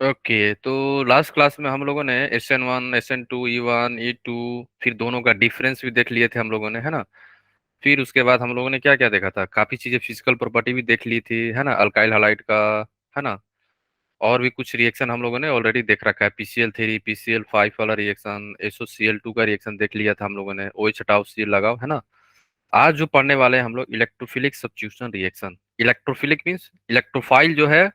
Okay, तो last class में हम लोगों ने SN1 SN2 E1 E2 फिर दोनों का डिफरेंस भी देख लिए थे हम लोगों ने, है ना। फिर उसके बाद हम लोगों ने क्या क्या देखा था, काफी चीजें फिजिकल प्रॉपर्टी भी देख ली थी, है ना, अल्काइल हलाइड का, है ना। और भी कुछ रिएक्शन हम लोगों ने ऑलरेडी देख रखा है, PCl3 PCl5 वाला रिएक्शन, SOCl2 का रिएक्शन देख लिया था हम लोगों ने, OH हटाओ Cl लगाओ, है ना। आज जो पढ़ने वाले हैं हम लोग electrophilic substitution reaction. Electrophilic means electrophile जो है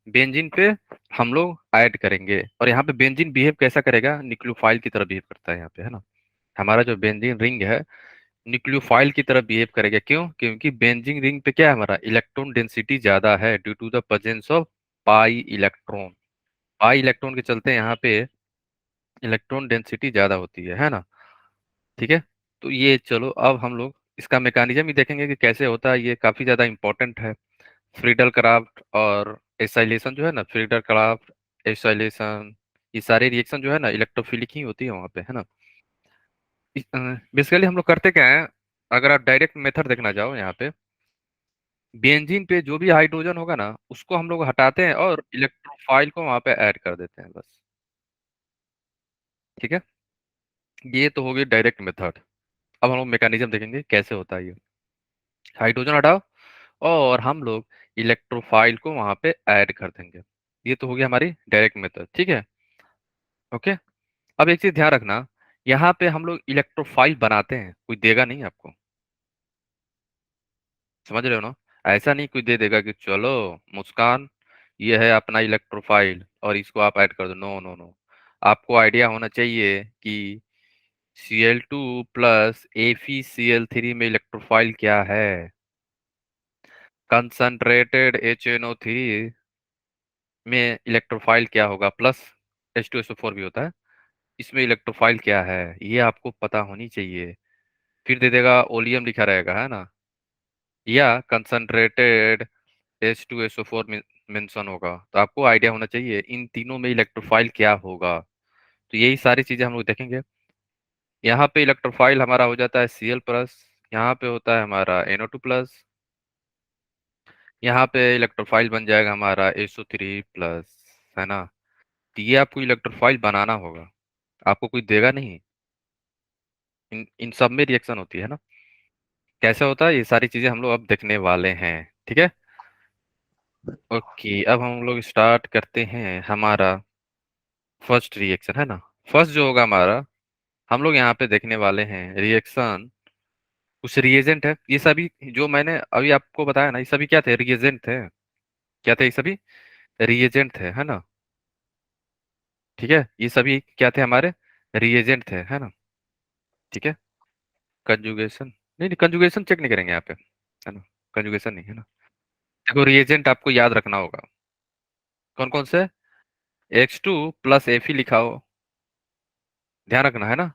बेंजीन पे हम लोग ऐड करेंगे, और यहाँ पे बेंजीन बिहेव कैसा करेगा, न्यूक्लियोफाइल की तरह बिहेव करता है यहाँ पे, है ना। हमारा जो बेंजीन रिंग है न्यूक्लियोफाइल की तरह बिहेव करेगा, क्यों, क्योंकि बेंजीन रिंग पे क्या है, हमारा इलेक्ट्रॉन डेंसिटी ज्यादा है due to the presence of pi electron. Pi electron के चलते यहाँ पे इलेक्ट्रॉन डेंसिटी ज्यादा होती है ना। ठीक है। तो ये चलो अब हम लोग इसका मैकेनिज्म ही देखेंगे कि कैसे होता है, ये काफी ज्यादा इंपॉर्टेंट है। फ्रीडल क्राफ्ट और एसाइलेशन जो है ना, फ्रीडल क्राफ्ट, एसाइलेशन, ये सारे रिएक्शन जो है ना इलेक्ट्रोफिलिक ही होती है वहाँ पे, है ना। बेसिकली हम लोग करते क्या है, अगर आप डायरेक्ट मेथड देखना चाहो यहाँ पे, बेंजीन पे जो भी हाइड्रोजन होगा ना उसको हम लोग हटाते हैं और इलेक्ट्रोफाइल को वहाँ पे ऐड कर देते हैं बस। ठीक है। ये तो हो गई डायरेक्ट मेथड। अब हम लोग मैकेनिज्म देखेंगे कैसे होता है ये। हाइड्रोजन हटाओ और हम लोग इलेक्ट्रोफाइल को वहां पे ऐड कर देंगे। ये तो हो गया हमारी डायरेक्ट मेथड, ठीक है। ओके। अब एक चीज ध्यान रखना, यहाँ पे हम लोग इलेक्ट्रोफाइल बनाते हैं, कोई देगा नहीं आपको, समझ रहे हो ना। ऐसा नहीं कोई दे देगा कि चलो मुस्कान ये है अपना इलेक्ट्रोफाइल और इसको आप ऐड कर दो, नो नो नो। आपको आइडिया होना चाहिए कि Cl2 प्लस FeCl3 में इलेक्ट्रोफाइल क्या है। कंसंट्रेटेड HNO3 में इलेक्ट्रोफाइल क्या होगा, प्लस H2SO4 भी होता है, इसमें इलेक्ट्रोफाइल क्या है, ये आपको पता होनी चाहिए। फिर दे देगा ओलियम लिखा रहेगा, है ना, या कंसंट्रेटेड H2SO4 मेंशन होगा, तो आपको आइडिया होना चाहिए इन तीनों में इलेक्ट्रोफाइल क्या होगा। तो यही सारी चीजें हम लोग देखेंगे। यहाँ पे इलेक्ट्रोफाइल हमारा हो जाता है Cl+, यहाँ पे होता है हमारा NO2+, यहाँ पे इलेक्ट्रोफाइल बन जाएगा हमारा SO3+, है ना। तो ये आपको इलेक्ट्रोफाइल बनाना होगा, आपको कोई देगा नहीं। इन इन सब में रिएक्शन होती है ना। कैसे होता है ये सारी चीजें हम लोग अब देखने वाले हैं, ठीक है। ओके, अब हम लोग स्टार्ट करते हैं हमारा फर्स्ट रिएक्शन, है ना। फर्स्ट जो होगा हमारा, हम लोग यहाँ पे देखने वाले हैं रिएक्शन, कुछ रिएजेंट है, ये सभी जो मैंने अभी आपको बताया ना ये सभी क्या थे, रिएजेंट थे। क्या थे ये सभी, रिएजेंट थे, है ना। ठीक है, ये सभी क्या थे हमारे, रिएजेंट थे, है ना। ठीक है। कंजुगेशन नहीं नहीं, कंजुगेशन चेक नहीं करेंगे यहाँ पे, है ना। कंजुगेशन नहीं, है ना। देखो रिएजेंट आपको याद रखना होगा, कौन कौन से, H2 प्लस Fe लिखा हो, ध्यान रखना, है ना।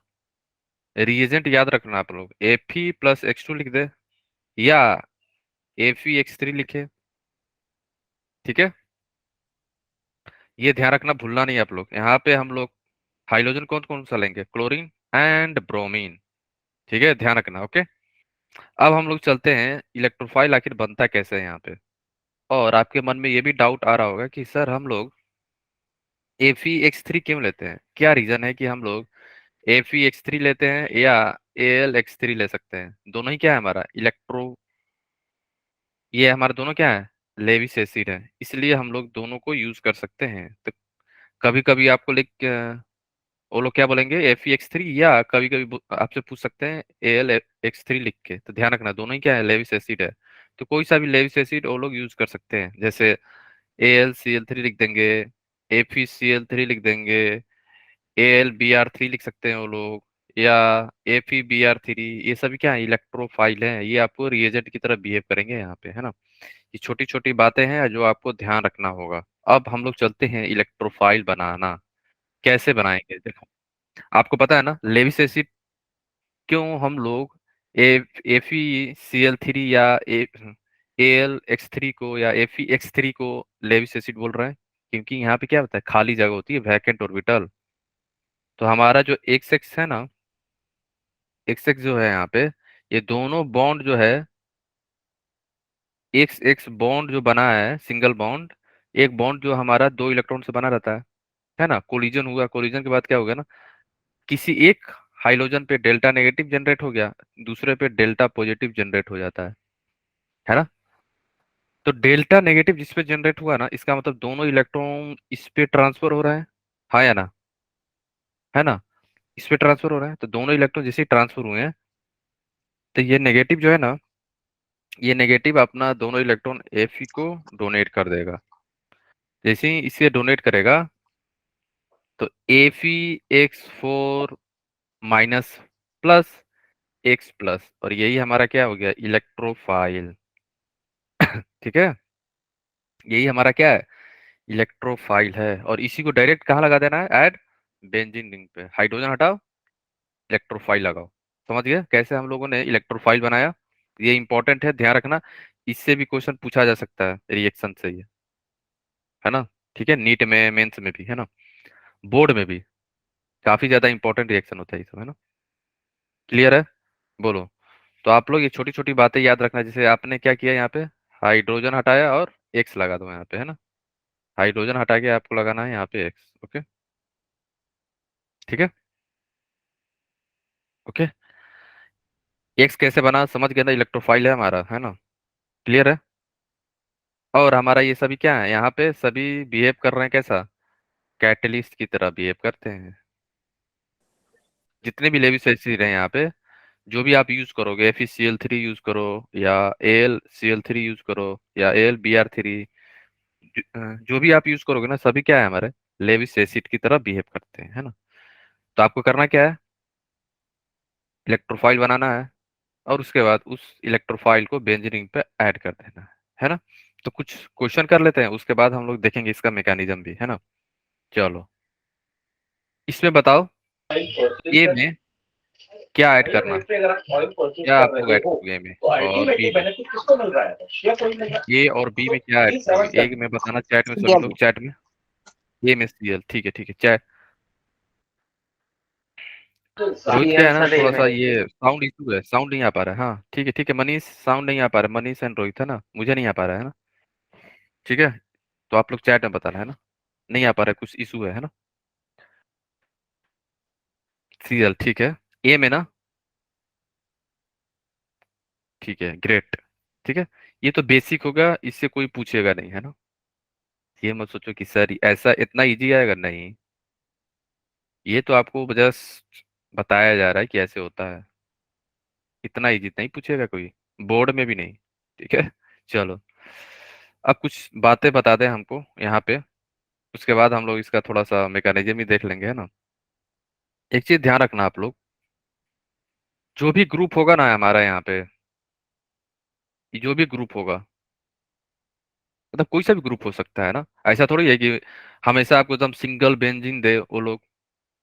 रिएजेंट याद रखना आप लोग, Fe+H2 लिख दे, या FeX3 लिखे। ठीक है। ये ध्यान रखना, भूलना नहीं आप लोग, यहाँ पे हम लोग हाइड्रोजन कौन कौन सा लेंगे, क्लोरीन एंड ब्रोमीन। ठीक है, ध्यान रखना, ओके। अब हम लोग चलते हैं इलेक्ट्रोफाइल आखिर बनता कैसे है यहाँ पे। और आपके मन में ये भी डाउट आ रहा होगा कि सर हम लोग FeX3 क्यों लेते हैं, क्या रीजन है कि हम लोग FeX3 लेते हैं या AlX3 ले सकते हैं, दोनों ही क्या है हमारा इलेक्ट्रो, ये हमारा दोनों क्या है, लेविस एसिड है, इसलिए हम लोग दोनों को यूज कर सकते हैं। तो कभी कभी आपको वो लोग क्या बोलेंगे FeX3, या कभी कभी आपसे पूछ सकते हैं AlX3 लिख के, तो ध्यान रखना दोनों ही क्या है, लेविस एसिड है। तो कोई सा भी लेविस एसिड वो लोग यूज कर सकते हैं, जैसे AlCl3 लिख देंगे, FeCl3 लिख देंगे, AlBr3 लिख सकते हैं वो लोग, या FeBr3, ये सभी क्या है, इलेक्ट्रोफाइल हैं, ये आपको रिएजेंट की तरह बिहेव करेंगे यहाँ पे, है ना। ये छोटी छोटी बातें हैं जो आपको ध्यान रखना होगा। अब हम लोग चलते हैं इलेक्ट्रोफाइल बनाना, कैसे बनाएंगे देखो। आपको पता है ना लेविस एसिड क्यों हम लोग FeCl3 या AlX3 को या FeX3 को लेविस एसिड बोल रहे हैं, क्योंकि यहाँ पे क्या होता है, खाली जगह होती है, वैकेंट ऑर्बिटल। तो हमारा जो एक्स एक्स है ना, एक्स एक्स जो है यहाँ पे, ये दोनों बॉन्ड जो है, एक्स एक्स बॉन्ड जो बना है सिंगल बॉन्ड, एक बॉन्ड जो हमारा दो इलेक्ट्रॉन से बना रहता है ना, कोलिजन हुआ, कोलिजन के बाद क्या हो गया ना, किसी एक हाइड्रोजन पे डेल्टा नेगेटिव जनरेट हो गया, दूसरे पे डेल्टा पॉजिटिव जनरेट हो जाता है ना। तो डेल्टा नेगेटिव जिस पे जनरेट हुआ ना, इसका मतलब दोनों इलेक्ट्रॉन इस पे ट्रांसफर हो रहा है, हाँ या ना, है ना, इस पे ट्रांसफर हो रहा है, तो दोनों इलेक्ट्रॉन जैसे ही ट्रांसफर हुए हैं, तो ये नेगेटिव जो है ना, ये नेगेटिव अपना दोनों इलेक्ट्रॉन एफ को डोनेट कर देगा। जैसे ही इसे डोनेट करेगा, तो F x 4 minus plus x plus, और यही हमारा क्या हो गया, इलेक्ट्रोफाइल। ठीक है, यही हमारा क्या है, इलेक्ट्रोफाइल है। और इसी को डायरेक्ट कहाँ लगा देना है, ऐड बेंजीन रिंग पे, हाइड्रोजन हटाओ, इलेक्ट्रोफाइल लगाओ। समझ गए कैसे हम लोगों ने इलेक्ट्रोफाइल बनाया। ये इंपॉर्टेंट है, ध्यान रखना, इससे भी क्वेश्चन पूछा जा सकता है रिएक्शन से ही, है ना। ठीक है, नीट में मेंस में भी, है ना, बोर्ड में भी काफी ज्यादा इंपॉर्टेंट रिएक्शन होता है ये सब, है ना। क्लियर है, बोलो। तो आप लोग ये छोटी छोटी बातें याद रखना, जैसे आपने क्या किया यहाँ पे, हाइड्रोजन हटाया और एक्स लगा दो यहाँ पे, है ना, हाइड्रोजन हटा के आपको लगाना है यहाँ पे एक्स। ओके, ठीक है, ओके। एक्स कैसे बना समझ गए ना, इलेक्ट्रोफाइल है हमारा, है ना। क्लियर है। और हमारा ये सभी क्या है, यहाँ पे सभी बिहेव कर रहे हैं कैसा, कैटलिस्ट की तरह बिहेव करते हैं। जितने भी लेविस एसिड हैं यहाँ पे, जो भी आप यूज करोगे, FeCl3 यूज करो, या AlCl3 यूज करो, या AlBr3, जो भी आप यूज करोगे ना, सभी क्या है हमारे लेविस एसिड की तरह बिहेव करते हैं, है ना। तो आपको करना क्या है, इलेक्ट्रोफाइल बनाना है, और उसके बाद उस इलेक्ट्रोफाइल को बेंजीन रिंग पे ऐड कर देना है ना। तो कुछ क्वेश्चन कर लेते हैं, उसके बाद हम लोग देखेंगे इसका मैकेनिज्म भी, है ना। चलो, इसमें बताओ, ए में क्या ऐड करना, क्या आप लोग ऐड करोगे ए में और बी में, ए और बी में क्या ऐड करोगे, ए में बताना चैट में, सभी लोग चैट में, ए में Cl, ठीक है, ठीक है, चैट। रोहित क्या है ना, थोड़ा सा ये साउंड इशू है, साउंड नहीं आ पा रहा है, हाँ ठीक है, ठीक है, मनीष साउंड नहीं आ पा रहा है, मनीष एंड रोहित, है ना, मुझे नहीं आ पा रहा है ना। ठीक है, तो आप लोग चैट में बताना, है ना, नहीं आ पा रहा है, कुछ इशू है ना। Cl, ठीक है, ए में ना, ठीक है, ग्रेट, ठीक है। ये तो बेसिक होगा, इससे कोई पूछेगा नहीं, है ना। ये मत सोचो कि सर ऐसा इतना इजी आएगा, नहीं, ये तो आपको जस्ट बताया जा रहा है कि ऐसे होता है, इतना इजी नहीं पूछेगा कोई, बोर्ड में भी नहीं। ठीक है, चलो, अब कुछ बातें बता दें हमको यहाँ पे, उसके बाद हम लोग इसका थोड़ा सा मैकेनिज्म ही देख लेंगे, है ना। एक चीज ध्यान रखना आप लोग, जो भी ग्रुप होगा ना हमारा यहाँ पे, जो भी ग्रुप होगा, मतलब कोई सा भी ग्रुप हो सकता है ना, ऐसा थोड़ी है कि हमेशा आपको एकदम सिंगल बेंजीन दे वो लोग,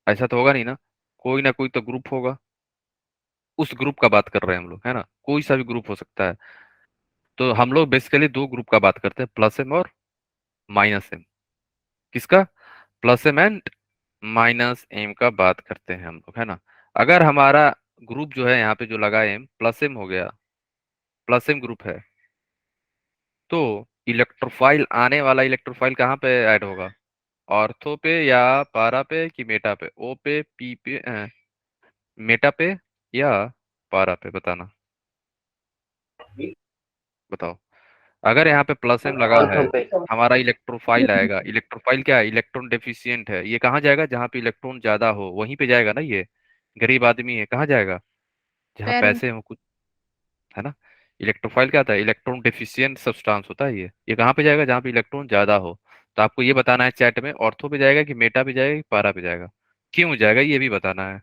ऐसा तो होगा नहीं ना कोई तो ग्रुप होगा, उस ग्रुप का बात कर रहे हैं हम लोग, है ना, कोई सा भी ग्रुप हो सकता है। तो हम लोग बेसिकली दो ग्रुप का बात करते हैं, प्लस एम और माइनस एम। किसका, plus M and minus M का बात करते हैं हम लोग, है ना। अगर हमारा ग्रुप जो है यहाँ पे जो लगा एम प्लस एम हो गया, प्लस एम ग्रुप है, तो इलेक्ट्रोफाइल आने वाला इलेक्ट्रोफाइल कहाँ पे ऐड होगा, ऑर्थो पे या पारा पे कि मेटा पे, ओ पे पी पे मेटा पे या पारा पे, बताना, बताओ। अगर यहाँ पे प्लस एम लगा है, हमारा इलेक्ट्रोफाइल आएगा, इलेक्ट्रोफाइल क्या है, इलेक्ट्रॉन डेफिशिएंट है, ये कहाँ जाएगा, जहाँ पे इलेक्ट्रॉन ज्यादा हो वहीं पे जाएगा ना, ये गरीब आदमी है, कहाँ जाएगा, जहाँ पैर में। पैसे हो कुछ, है ना। इलेक्ट्रोफाइल क्या होता है, इलेक्ट्रॉन डेफिशिएंट सब्सटेंस होता है ये कहाँ पे जाएगा, जहाँ पे इलेक्ट्रॉन ज्यादा हो। तो आपको ये बताना है चैट में, ऑर्थो पे जाएगा कि मेटा पे जाएगा कि पारा पे जाएगा, क्यों जाएगा ये भी बताना है।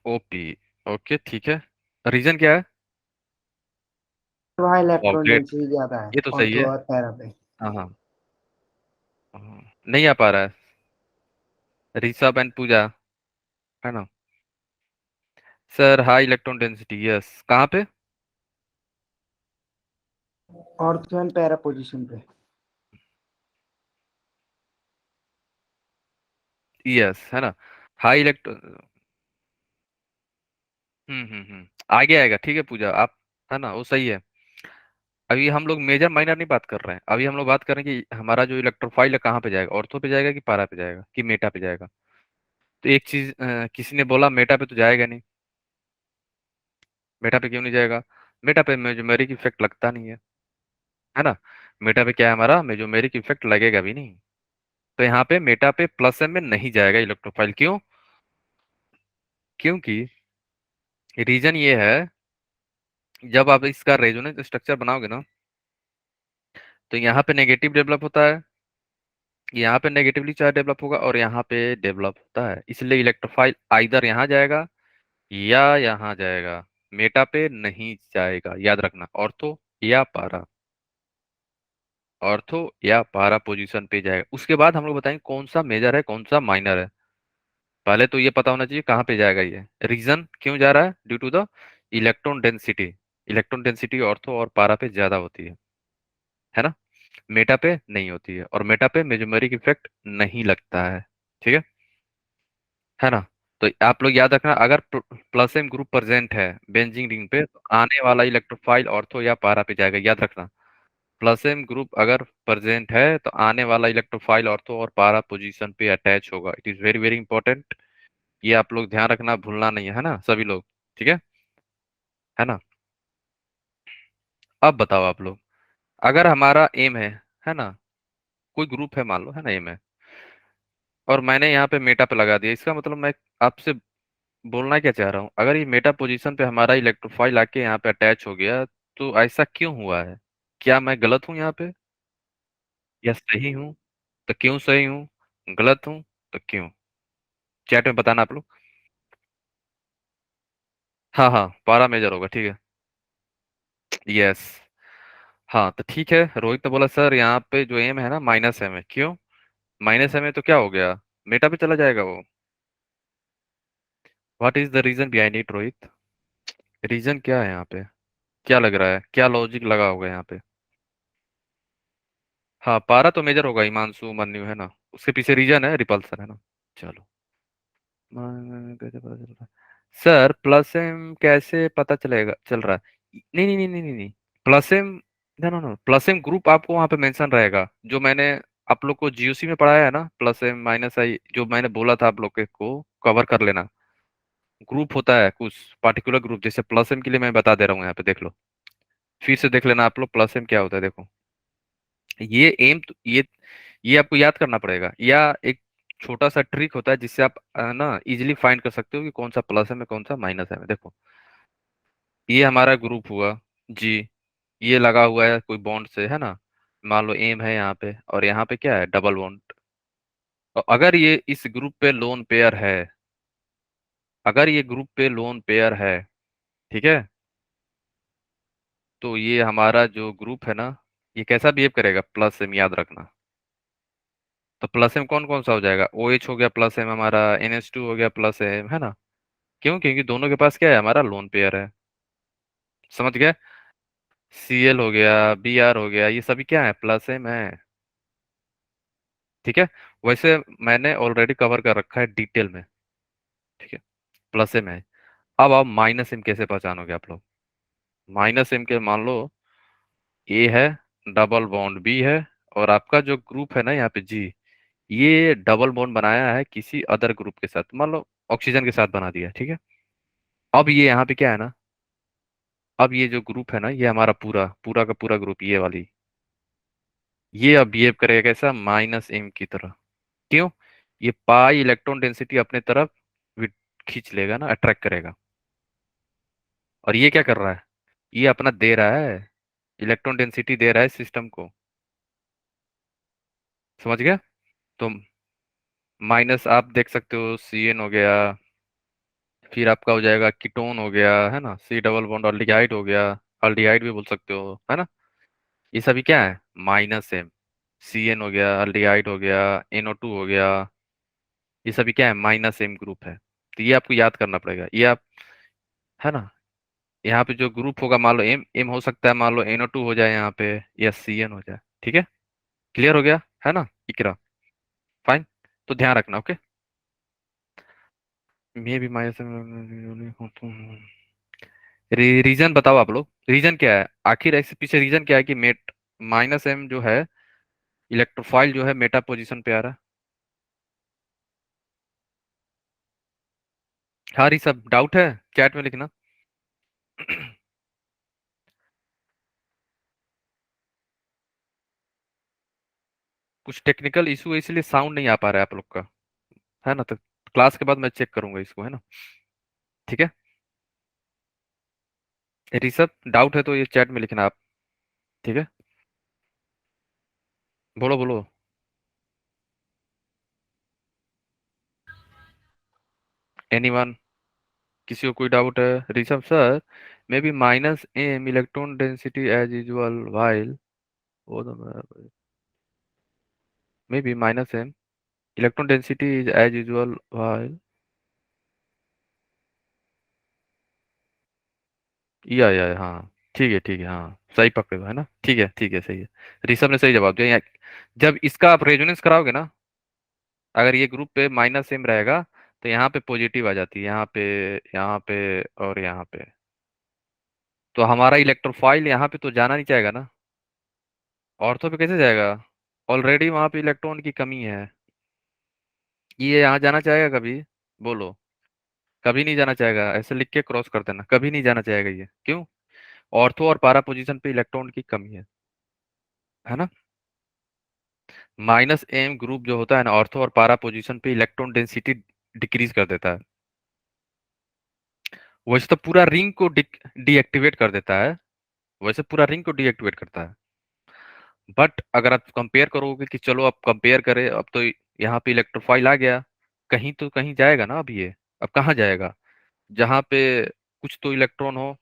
ओपी, ओके, ठीक है, रीजन क्या है, वहाँ वाह इलेक्ट्रॉन ग्रेट, डेंसिटी ज्यादा है ये तो सही ऑर्थो है। और पैरा पे। हाँ हाँ हाँ, नहीं आ पा रहा है, ऋषभ एंड पूजा, है ना। Sir high electron density, yes, कहाँ पे, ऑर्थो एंड पैरा पोजीशन पे। यस, है ना, हाई इलेक्ट्रॉन, आगे आएगा, ठीक है पूजा आप, है ना, वो सही है। अभी हम लोग मेजर माइनर नहीं बात कर रहे हैं, अभी हम लोग बात कर रहे हैं कि हमारा जो इलेक्ट्रोफाइल है कहाँ पे जाएगा, ऑर्थो पे जाएगा कि पारा पे जाएगा कि मेटा पे जाएगा। तो एक चीज किसी ने बोला मेटा पे तो जाएगा नहीं। मेटा पे क्यों नहीं जाएगा? मेटा पे मेजोमेरिक इफेक्ट लगता नहीं है ना। मेटा पे क्या है, हमारा मेजोमेरिक इफेक्ट लगेगा भी नहीं। तो यहाँ पे मेटा पे प्लस एम में नहीं जाएगा इलेक्ट्रोफाइल, क्यों? क्योंकि रीजन ये है, जब आप इसका रेजोनेंस स्ट्रक्चर बनाओगे ना, तो यहाँ पे नेगेटिव डेवलप होता है, यहाँ पे नेगेटिवली चार्ज डेवलप होगा और यहाँ पे डेवलप होता है, इसलिए इलेक्ट्रोफाइल आइदर यहाँ जाएगा या यहाँ जाएगा, मेटा पे नहीं जाएगा, याद रखना। ऑर्थो या पारा, ऑर्थो या पारा पोजीशन पे जाएगा। उसके बाद हम लोग बताएंगे कौन सा मेजर है कौन सा माइनर है। पहले तो ये पता होना चाहिए कहाँ पे जाएगा ये, रीजन क्यों जा रहा है, due to the electron density. Electron density ortho और पारा पे ज्यादा होती है ना। मेटा पे नहीं होती है, और मेटा पे मेजोमेरिक इफेक्ट नहीं लगता है। ठीक है ना। तो आप लोग याद रखना, अगर प्लस एम ग्रुप प्रेजेंट है बेंजीन रिंग पे, तो आने वाला इलेक्ट्रोफाइल ऑर्थो या पारा पे जाएगा, याद रखना। प्लस एम ग्रुप अगर प्रेजेंट है तो आने वाला इलेक्ट्रोफाइल ऑर्थो और पारा पोजीशन पे अटैच होगा। It is very very important. ये आप लोग ध्यान रखना, भूलना नहीं है ना सभी लोग। ठीक है ना। अब बताओ आप लोग, अगर हमारा एम है ना, कोई ग्रुप है मान लो, है ना, एम है, और मैंने यहाँ पे मेटा पे लगा दिया, इसका मतलब मैं आपसे बोलना क्या चाह रहा हूँ, अगर ये मेटा पोजीशन पे हमारा इलेक्ट्रोफाइल आके यहाँ पे अटैच हो गया, तो ऐसा क्यों हुआ है? क्या मैं गलत हूँ यहाँ पे या सही हूँ? तो क्यों सही हूँ, गलत हूँ तो क्यों? चैट में बताना आप लोग। हाँ हाँ, पारा मेजर होगा, ठीक है। यस। हाँ तो ठीक है, रोहित ने बोला सर यहाँ पे जो एम है ना माइनस एम है, क्यों? माइनस एम है तो क्या हो गया, मेटा पे चला जाएगा वो। What is the reason behind it Rohit? Reason क्या है यहाँ पे? क्या लग रहा है, क्या लॉजिक लगा होगा यहाँ पे? हाँ पारा तो मेजर होगा, हिमांशु मन्यु है ना, उसके पीछे रीजन है रिपल्सन, है ना। चलो। कैसे पता चल रहा है सर, प्लस एम कैसे पता चलेगा, चल रहा है? नहीं नहीं नहीं नहीं नहीं नहीं। Plus M, no no no, plus M group आपको वहां पे मेंशन रहेगा, जो मैंने आप लोग को जीओसी में पढ़ाया है ना, प्लस एम माइनस आई, जो मैंने बोला था आप लोग के को कवर कर लेना। ग्रुप होता है कुछ पार्टिकुलर ग्रुप, जैसे प्लस एम के लिए मैं बता दे रहा हूँ, यहाँ पे देख लो, फिर से देख लेना आप लोग, प्लस एम क्या होता है देखो। ये एम ये आपको याद करना पड़ेगा, या एक छोटा सा ट्रिक होता है जिससे आप ना इजीली फाइंड कर सकते हो कि कौन सा प्लस है में कौन सा माइनस है में। देखो, ये हमारा ग्रुप हुआ जी, ये लगा हुआ है कोई बॉन्ड से, है ना। मान लो एम है यहाँ पे, और यहाँ पे क्या है, डबल बॉन्ड। और अगर ये इस ग्रुप पे लोन पेयर है, अगर ये ग्रुप पे लोन पेयर है, ठीक है, तो ये हमारा जो ग्रुप है ना, ये कैसा बिहेव करेगा, प्लस एम, याद रखना। तो प्लस एम कौन कौन सा हो जाएगा, ओ एच हो गया प्लस एम हमारा, एन एच टू हो गया प्लस एम, है ना। क्यों? क्योंकि दोनों के पास क्या है, हमारा लोन पेयर है। समझ गए? सी एल हो गया, बी आर हो गया, ये सभी क्या है, प्लस एम है। ठीक है। वैसे मैंने ऑलरेडी कवर कर रखा है डिटेल में। ठीक है, प्लस एम है। अब आप माइनस एम कैसे पहचानोगे आप लोग? माइनस एम के मान लो ए है, डबल बॉन्ड बी है, और आपका जो ग्रुप है ना यहाँ पे जी, ये डबल बॉन्ड बनाया है किसी अदर ग्रुप के साथ, मान लो ऑक्सीजन के साथ बना दिया, ठीक है। अब ये यहाँ पे क्या है ना, अब ये जो ग्रुप है ना, ये हमारा पूरा पूरा का पूरा ग्रुप, ये वाली, ये अब बिहेव करेगा कैसा, माइनस एम की तरह। क्यों? ये पाई इलेक्ट्रॉन डेंसिटी अपने तरफ खींच लेगा ना, अट्रैक्ट करेगा। और ये क्या कर रहा है, ये अपना दे रहा है, इलेक्ट्रॉन डेंसिटी दे रहा है सिस्टम को। समझ गया? तो माइनस आप देख सकते हो, सी एन हो गया, फिर आपका हो जाएगा कीटोन हो गया, है ना, सी डबल बॉन्ड अल्डिहाइड हो गया, अल्डिहाइड भी बोल सकते हो, है ना। ये सभी क्या है, माइनस एम। सी एन हो गया, अल्डिहाइड हो गया, एनओ टू हो गया, ये सभी क्या है, माइनस एम ग्रुप है। तो ये आपको याद करना पड़ेगा, ये आप, है ना। यहाँ पे जो ग्रुप होगा, मान लो एम एम हो सकता है, मान लो एनओ टू हो जाए यहाँ पे, या सी एन हो जाए। ठीक है, क्लियर हो गया, है ना, इकरा? फाइन। तो ध्यान रखना, ओके। मे भी माइनस, रीजन बताओ आप लोग, रीजन क्या है आखिर, इसके पीछे रीजन क्या है कि मेट माइनस एम जो है इलेक्ट्रोफाइल जो है मेटा पोजीशन पे आ रहा है। हाँ ये सब डाउट है, चैट में लिखना। कुछ टेक्निकल इशू है इसलिए साउंड नहीं आ पा रहा है आप लोग का, है ना? तो क्लास के बाद मैं चेक करूंगा इसको, है ना? ठीक है। ऋषभ डाउट है तो ये चैट में लिखना आप। ठीक है, बोलो बोलो। एनीवन, किसी को कोई डाउट है? Rishabh sir, maybe minus M electron density as usual while, maybe minus M electron density is as usual while, या हाँ ठीक है, हाँ सही पकड़े हो, है ना? ठीक है सही है। ऋषभ ने सही जवाब दिया। जब इसका आप रेजोनेंस कराओगे ना, अगर ये ग्रुप पे माइनस एम रहेगा तो यहाँ पे पॉजिटिव आ जाती है, यहाँ पे और यहाँ पे, तो हमारा इलेक्ट्रोफाइल यहाँ पे तो जाना नहीं चाहेगा ना, ऑर्थो पे कैसे जाएगा? ऑलरेडी वहां पे इलेक्ट्रॉन की कमी है। ये यहाँ जाना चाहेगा कभी? बोलो। कभी नहीं जाना चाहेगा, ऐसे लिख के क्रॉस कर देना, कभी नहीं जाना चाहेगा ये, क्यों? ऑर्थो और पारा पोजीशन पे इलेक्ट्रॉन की कमी है ना? माइनस एम ग्रुप जो होता है ना, ऑर्थो और पारा पोजीशन पे इलेक्ट्रॉन डेंसिटी डिक्रीज कर देता है। वैसे तो पूरा रिंग को डीएक्टिवेट कर देता है, वैसे पूरा रिंग को डीएक्टिवेट करता है, बट अगर आप कंपेयर करोगे कि चलो आप कंपेयर करें, अब तो यहाँ पे इलेक्ट्रोफाइल आ गया, कहीं तो कहीं जाएगा ना अब ये। अब कहाँ जाएगा? जहाँ पे कुछ तो इलेक्ट्रॉन हो,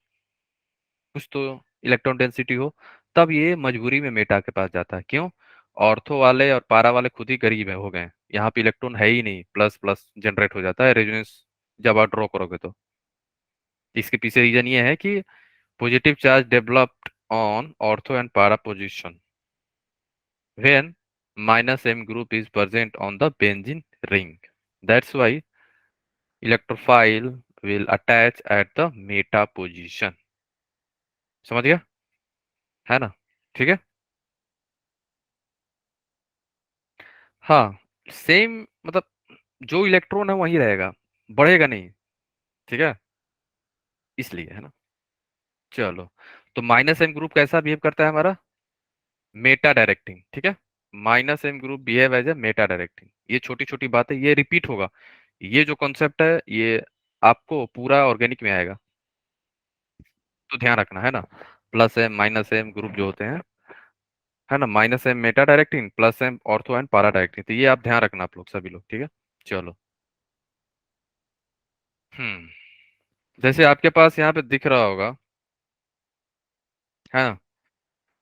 कुछ तो इलेक्ट्रॉन डेंसिटी हो, तब ये मजबूरी में मेटा के पास जाता है। क्यों? ऑर्थो वाले और पारा वाले खुद ही गरीब है हो गए, यहाँ पे इलेक्ट्रॉन है ही नहीं, प्लस प्लस जनरेट हो जाता है रेजोनेंस जब आप ड्रॉ करोगे तो। इसके पीछे रीजन ये है कि positive charge developed on ortho and पारा position when minus m group is present on the benzene ring. That's why electrophile will attach at the meta position. समझ गया, है ना? ठीक है। हाँ, सेम मतलब जो इलेक्ट्रॉन है वही रहेगा, बढ़ेगा नहीं। ठीक है, इसलिए, है ना? चलो, तो माइनस एम ग्रुप कैसा बिहेव करता है हमारा? मेटा डायरेक्टिंग, ठीक है। Minus M group behave as a meta directing. ये छोटी छोटी बातें ये रिपीट होगा, ये जो कॉन्सेप्ट है ये आपको पूरा ऑर्गेनिक में आएगा, तो ध्यान रखना, है ना? Plus M minus M group जो होते हैं, है ना? Minus M meta directing, plus M ortho and para directing, तो ये आप ध्यान रखना आप लोग सभी लोग, ठीक है। चलो। जैसे आपके पास यहाँ पे दिख रहा होगा, है ना?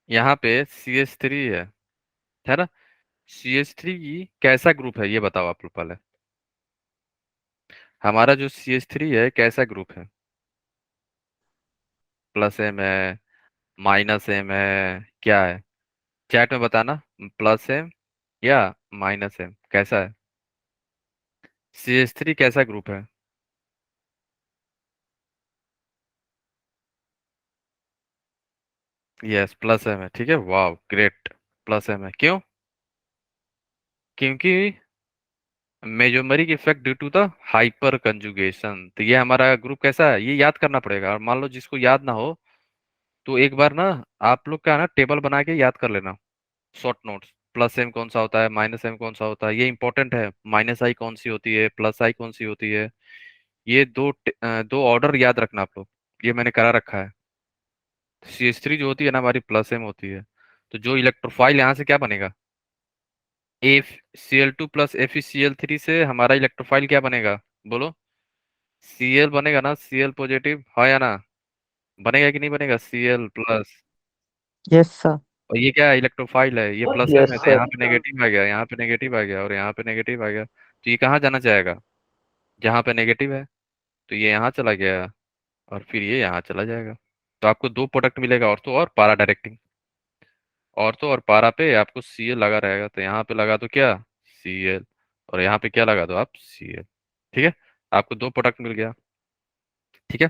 यहाँ पे CH3 है ना? CH3 कैसा ग्रुप है ये बताओ आप लोग पहले। हमारा जो CH3 है कैसा ग्रुप है? प्लस एम है, माइनस एम है, क्या है? चैट में बताना, प्लस एम या माइनस एम कैसा है? CH3 कैसा ग्रुप है? यस प्लस एम है, ठीक है, वाह ग्रेट। प्लस एम है, क्यों? क्योंकि mesomeric effect due to the hyperconjugation. तो ये हमारा ग्रुप कैसा है ये याद करना पड़ेगा, और मान लो जिसको याद ना हो तो एक बार ना आप लोग का ना टेबल बना के याद कर लेना, शॉर्ट नोट्स। प्लस एम कौन सा होता है, माइनस एम कौन सा होता है, ये इंपॉर्टेंट है। माइनस आई कौन सी होती है, प्लस आई कौन सी होती है, ये दो ऑर्डर याद रखना आप लोग, ये मैंने करा रखा है। CH3 जो होती है ना हमारी प्लस एम होती है, तो जो इलेक्ट्रोफाइल यहाँ से क्या बनेगा, एफ Cl2 प्लस FeCl3 से हमारा इलेक्ट्रोफाइल क्या बनेगा? बोलो। Cl बनेगा ना, Cl पॉजिटिव, हाँ या ना? बनेगा कि नहीं बनेगा Cl प्लस? Yes sir. और ये क्या है, इलेक्ट्रोफाइल है, ये प्लस एम यस है, तो सर। यहाँ पे नेगेटिव आ गया, यहाँ पे नेगेटिव आ गया और यहाँ पे नेगेटिव आ गया, तो ये कहाँ जाना चाहेगा? जहाँ पे नेगेटिव है, तो ये यहाँ चला गया और फिर ये यहाँ चला जाएगा। तो आपको दो प्रोडक्ट मिलेगा, ऑर्थो और पारा डायरेक्टिंग। ऑर्थो और पारा पे आपको Cl लगा रहेगा, तो यहाँ पे लगा दो क्या, Cl, और यहाँ पे क्या लगा दो आप, Cl। ठीक है, आपको दो प्रोडक्ट मिल गया। ठीक है,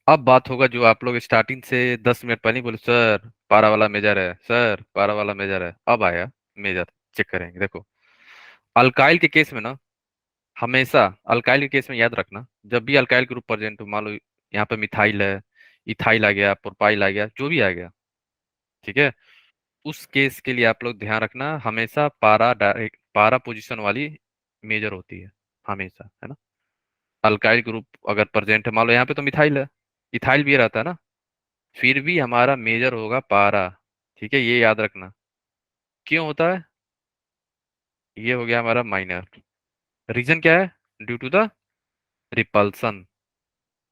अब बात होगा जो आप लोग स्टार्टिंग से 10 मिनट पहले ही बोले, सर पारा वाला मेजर है, सर पारा वाला मेजर है। अब आया मेजर। चेक करेंगे, देखो। अल्काइल के केस में ना, हमेशा अल्काइल के केस में याद रखना, जब भी अल्काइल ग्रुप प्रेजेंट हो, मान लो यहाँ पे मिथाइल है, इथाइल आ गया, प्रोपाइल आ गया, जो भी आ गया, ठीक है, उस केस के लिए आप लोग ध्यान रखना, हमेशा पारा डायरेक्ट पारा पोजीशन वाली मेजर होती है, हमेशा, है ना। अल्काइल ग्रुप अगर प्रेजेंट है, मान लो यहाँ पे तो मिथाइल है, इथाइल भी रहता है ना, फिर भी हमारा मेजर होगा पारा। ठीक है, ये याद रखना। क्यों होता है? ये हो गया हमारा माइनर। रीजन क्या है? Due to the repulsion.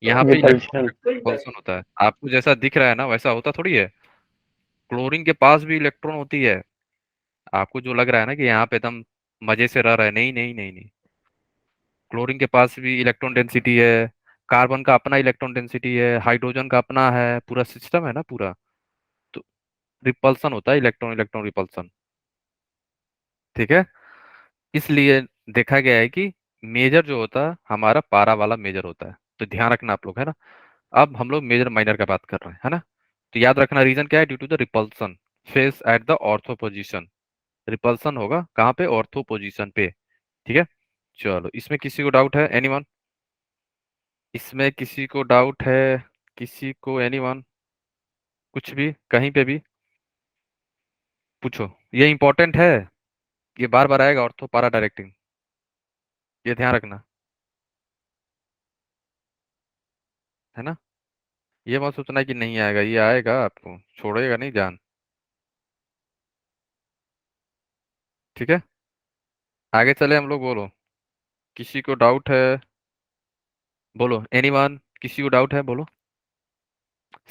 यहाँ पे इलेक्ट्रॉन रिपल्शन। रिपल्सन होता है, आपको जैसा दिख रहा है ना वैसा होता थोड़ी है। क्लोरीन के पास भी इलेक्ट्रॉन होती है। आपको जो लग रहा है ना कि यहाँ पे एकदम मजे से रह रहा है, नहीं नहीं नहीं नहीं। क्लोरीन के पास भी इलेक्ट्रॉन डेंसिटी है, कार्बन का अपना इलेक्ट्रॉन डेंसिटी है, हाइड्रोजन का अपना है, पूरा सिस्टम है ना पूरा। तो रिपल्सन होता है, इलेक्ट्रॉन इलेक्ट्रॉन रिपल्सन। ठीक है, इसलिए देखा गया है कि मेजर जो होता है हमारा पारा वाला मेजर होता है, तो ध्यान रखना आप लोग, है ना। अब हम लोग मेजर माइनर का बात कर रहे हैं, है ना। तो याद रखना रीजन क्या है? Due to the repulsion face at the ortho position. Repulsion होगा कहाँ पे? ऑर्थो पोजिशन पे। ठीक है, चलो इसमें किसी को डाउट है? एनीवन? इसमें किसी को डाउट है? किसी को? एनीवन? कुछ भी, कहीं पे भी पूछो, ये इंपॉर्टेंट है, ये बार बार आएगा, ऑर्थो पारा डायरेक्टिंग, ये ध्यान रखना, है ना। ये मत सोचना कि नहीं आएगा, ये आएगा, आपको छोड़ेगा नहीं जान। ठीक है, आगे चले हम लोग, बोलो किसी को डाउट है? बोलो एनीवन, किसी को डाउट है? बोलो।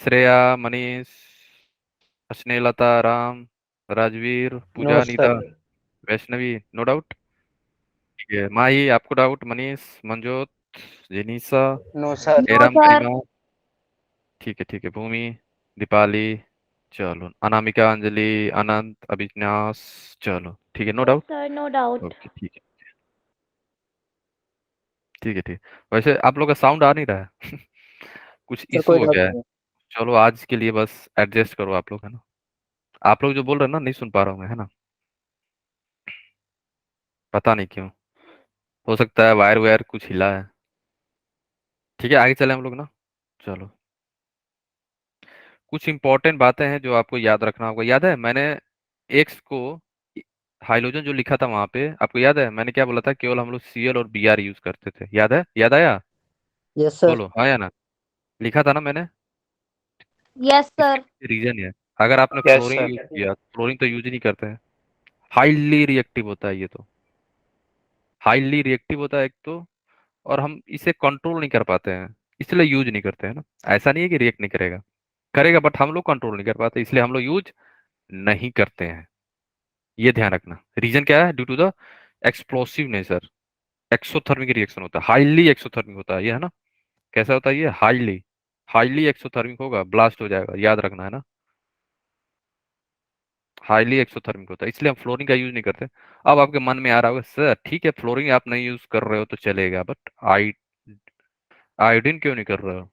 Shreya, Manish, Snehlata, Ram, Rajveer, no Pooja, Nita, sir. Vaishnavi, no doubt. ठीक है, माही आपको doubt? Manish, Manjot, Jenisa, no sir. No एरम, सर। गरिमा, ठीक है, भूमि, दीपाली, चलो अनामिका, अंजलि, अनंत, अभिन्यास, चलो ठीक है, no yes doubt. Sir, no doubt. Okay ठीक है, ठीक है, ठीक। वैसे आप लोग का साउंड आ नहीं रहा है कुछ सर इशू कोई हो डाउट गया है। नहीं चलो आज के लिए बस एडजस्ट करो आप लोग, है ना। आप लोग जो बोल रहे हैं ना, नहीं सुन पा रहा हूँ मैं, है ना। पता नहीं क्यों, हो सकता है वायर वायर कुछ हिला है। ठीक है, आगे चले हम लोग ना। चलो, कुछ इंपॉर्टेंट बातें हैं जो आपको याद रखना होगा। याद है मैंने एक्स को हाइड्रोजन जो लिखा था वहां पे, आपको याद है मैंने क्या बोला था? केवल हम लोग सीएल और बीआर यूज करते थे, याद है? याद आया? है। Yes sir. बोलो हाँ या ना। लिखा था ना मैंने। यस इसके सर। पीछे रीजन है। अगर आपने यस फ्लोरीन सर। यूज किया, फ्लोरीन तो यूज ही नहीं करते हैं, हाईली रिएक्टिव होता है ये तो, हाईली रिएक्टिव होता है एक तो, और हम इसे कंट्रोल नहीं कर पाते हैं, इसलिए यूज नहीं करते हैं ना। ऐसा नहीं है कि रिएक्ट नहीं करेगा, करेगा, बट हम लोग कंट्रोल नहीं कर पाते, इसलिए हम लोग यूज नहीं करते हैं। ये ध्यान रखना। रीजन क्या है? Due to the explosive nature. Exothermic reaction होता है, हाईली एक्सोथर्मिक होता है ये, है ना। कैसा होता है ये? हाईली, हाईली एक्सोथर्मिक होगा, ब्लास्ट हो जाएगा, याद रखना, है ना। हाईली एक्सोथर्मिक होता है, इसलिए हम फ्लोरीन का यूज नहीं करते। अब आपके मन में आ रहा होगा, सर ठीक है फ्लोरीन आप नहीं यूज कर रहे हो तो चलेगा, बट आयोडीन क्यों नहीं कर रहे हो?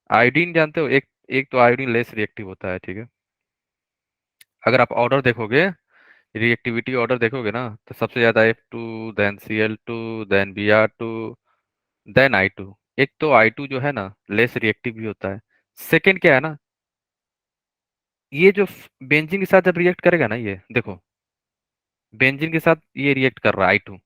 आयोडीन जानते हो, एक एक तो आयोडीन लेस रिएक्टिव होता है, ठीक है। अगर आप ऑर्डर देखोगे, रिएक्टिविटी ऑर्डर देखोगे ना, तो सबसे ज्यादा F2, then Cl2, then Br2, then I2। एक तो I2 जो है ना लेस रिएक्टिव भी होता है। सेकंड क्या है ना, ये जो बेंजीन के साथ जब रिएक्ट करेगा ना, ये देखो, बेंजीन के साथ ये रिएक्ट कर रहा है I2,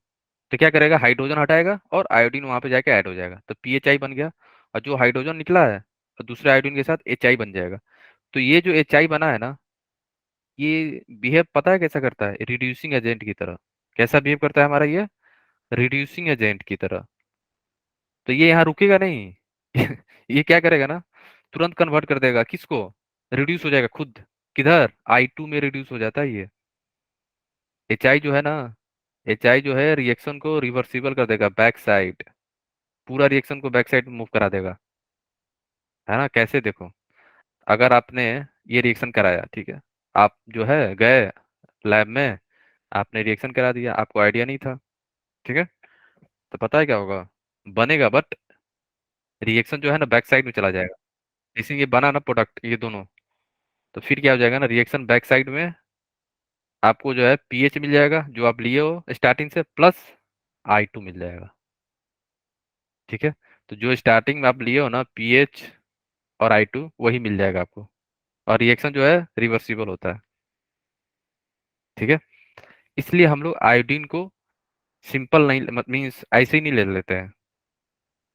तो क्या करेगा? हाइड्रोजन हटाएगा और आयोडीन वहां पे जाके ऐड हो जाएगा, तो PHI बन गया। और जो हाइड्रोजन निकला है और दूसरे आयोडीन के साथ HI बन जाएगा। तो ये जो HI बना है ना, ये बिहेव पता है कैसा करता है? रिड्यूसिंग एजेंट की तरह। कैसा बिहेव करता है हमारा ये? रिड्यूसिंग एजेंट की तरह। तो ये यहाँ रुकेगा नहीं ये क्या करेगा ना, तुरंत कन्वर्ट कर देगा किसको? रिड्यूस हो जाएगा खुद। किधर? I2 में रिड्यूस हो जाता है ये। HI जो है ना, HI जो है रिएक्शन को रिवर्सिबल कर देगा, बैक साइड, पूरा रिएक्शन को बैक साइड मूव करा देगा, है ना। कैसे? देखो, अगर आपने ये रिएक्शन कराया, ठीक है, आप जो है गए लैब में, आपने रिएक्शन करा दिया, आपको आइडिया नहीं था, ठीक है, तो पता है क्या होगा? बनेगा, बट रिएक्शन जो है ना बैक साइड में चला जाएगा। जैसे ये बना ना प्रोडक्ट ये दोनों, तो फिर क्या हो जाएगा ना, रिएक्शन बैक साइड में आपको जो है पीएच मिल जाएगा जो आप लिए हो स्टार्टिंग से, प्लस I2 मिल जाएगा। ठीक है, तो जो स्टार्टिंग में आप लिए हो ना पीएच और I2 वही मिल जाएगा आपको, और रिएक्शन जो है रिवर्सिबल होता है। ठीक है, इसलिए हम लोग आयोडीन को सिंपल नहीं मीन्स ऐसे ही नहीं ले लेते हैं।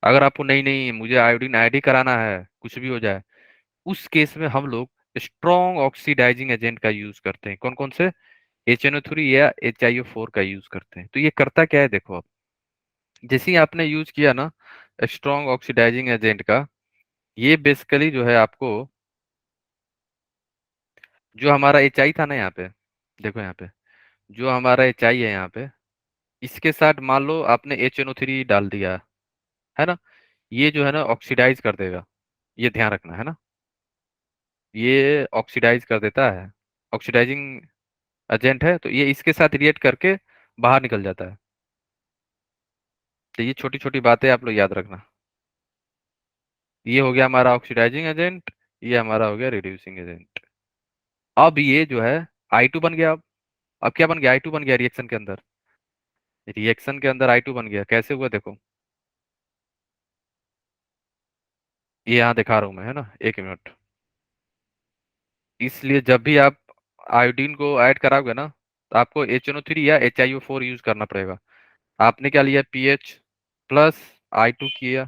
अगर आपको नहीं नहीं मुझे आयोडीन ऐड ही कराना है कुछ भी हो जाए, उस केस में हम लोग स्ट्रॉन्ग ऑक्सीडाइजिंग एजेंट का यूज करते हैं। कौन कौन से? HNO3 या HiO4 का यूज करते हैं। तो ये करता क्या है देखो, आप जैसे ही आपने यूज किया ना स्ट्रॉन्ग ऑक्सीडाइजिंग एजेंट का, ये बेसिकली जो है आपको, जो हमारा HI था ना यहाँ पे, देखो यहाँ पे जो हमारा HI है यहाँ पे, इसके साथ मान लो आपने HNO3 डाल दिया है ना, ये जो है ना ऑक्सीडाइज कर देगा, ये ध्यान रखना है ना, ये ऑक्सीडाइज कर देता है, ऑक्सीडाइजिंग एजेंट है, तो ये इसके साथ रिएक्ट करके बाहर निकल जाता है। तो ये छोटी छोटी बातें आप लोग याद रखना। ये हो गया हमारा ऑक्सीडाइजिंग एजेंट, ये हमारा हो गया रिड्यूसिंग एजेंट। अब ये जो है I2 बन गया। अब क्या बन गया? I2 बन गया रिएक्शन के अंदर। रिएक्शन के अंदर I2 बन गया, कैसे हुआ देखो, ये यहाँ दिखा रहा हूँ मैं है ना, एक मिनट। इसलिए जब भी आप आयोडीन को ऐड कराओगे ना, तो आपको HNO3 या HiO4 यूज करना पड़ेगा। आपने क्या लिया? पीएच प्लस I2 किया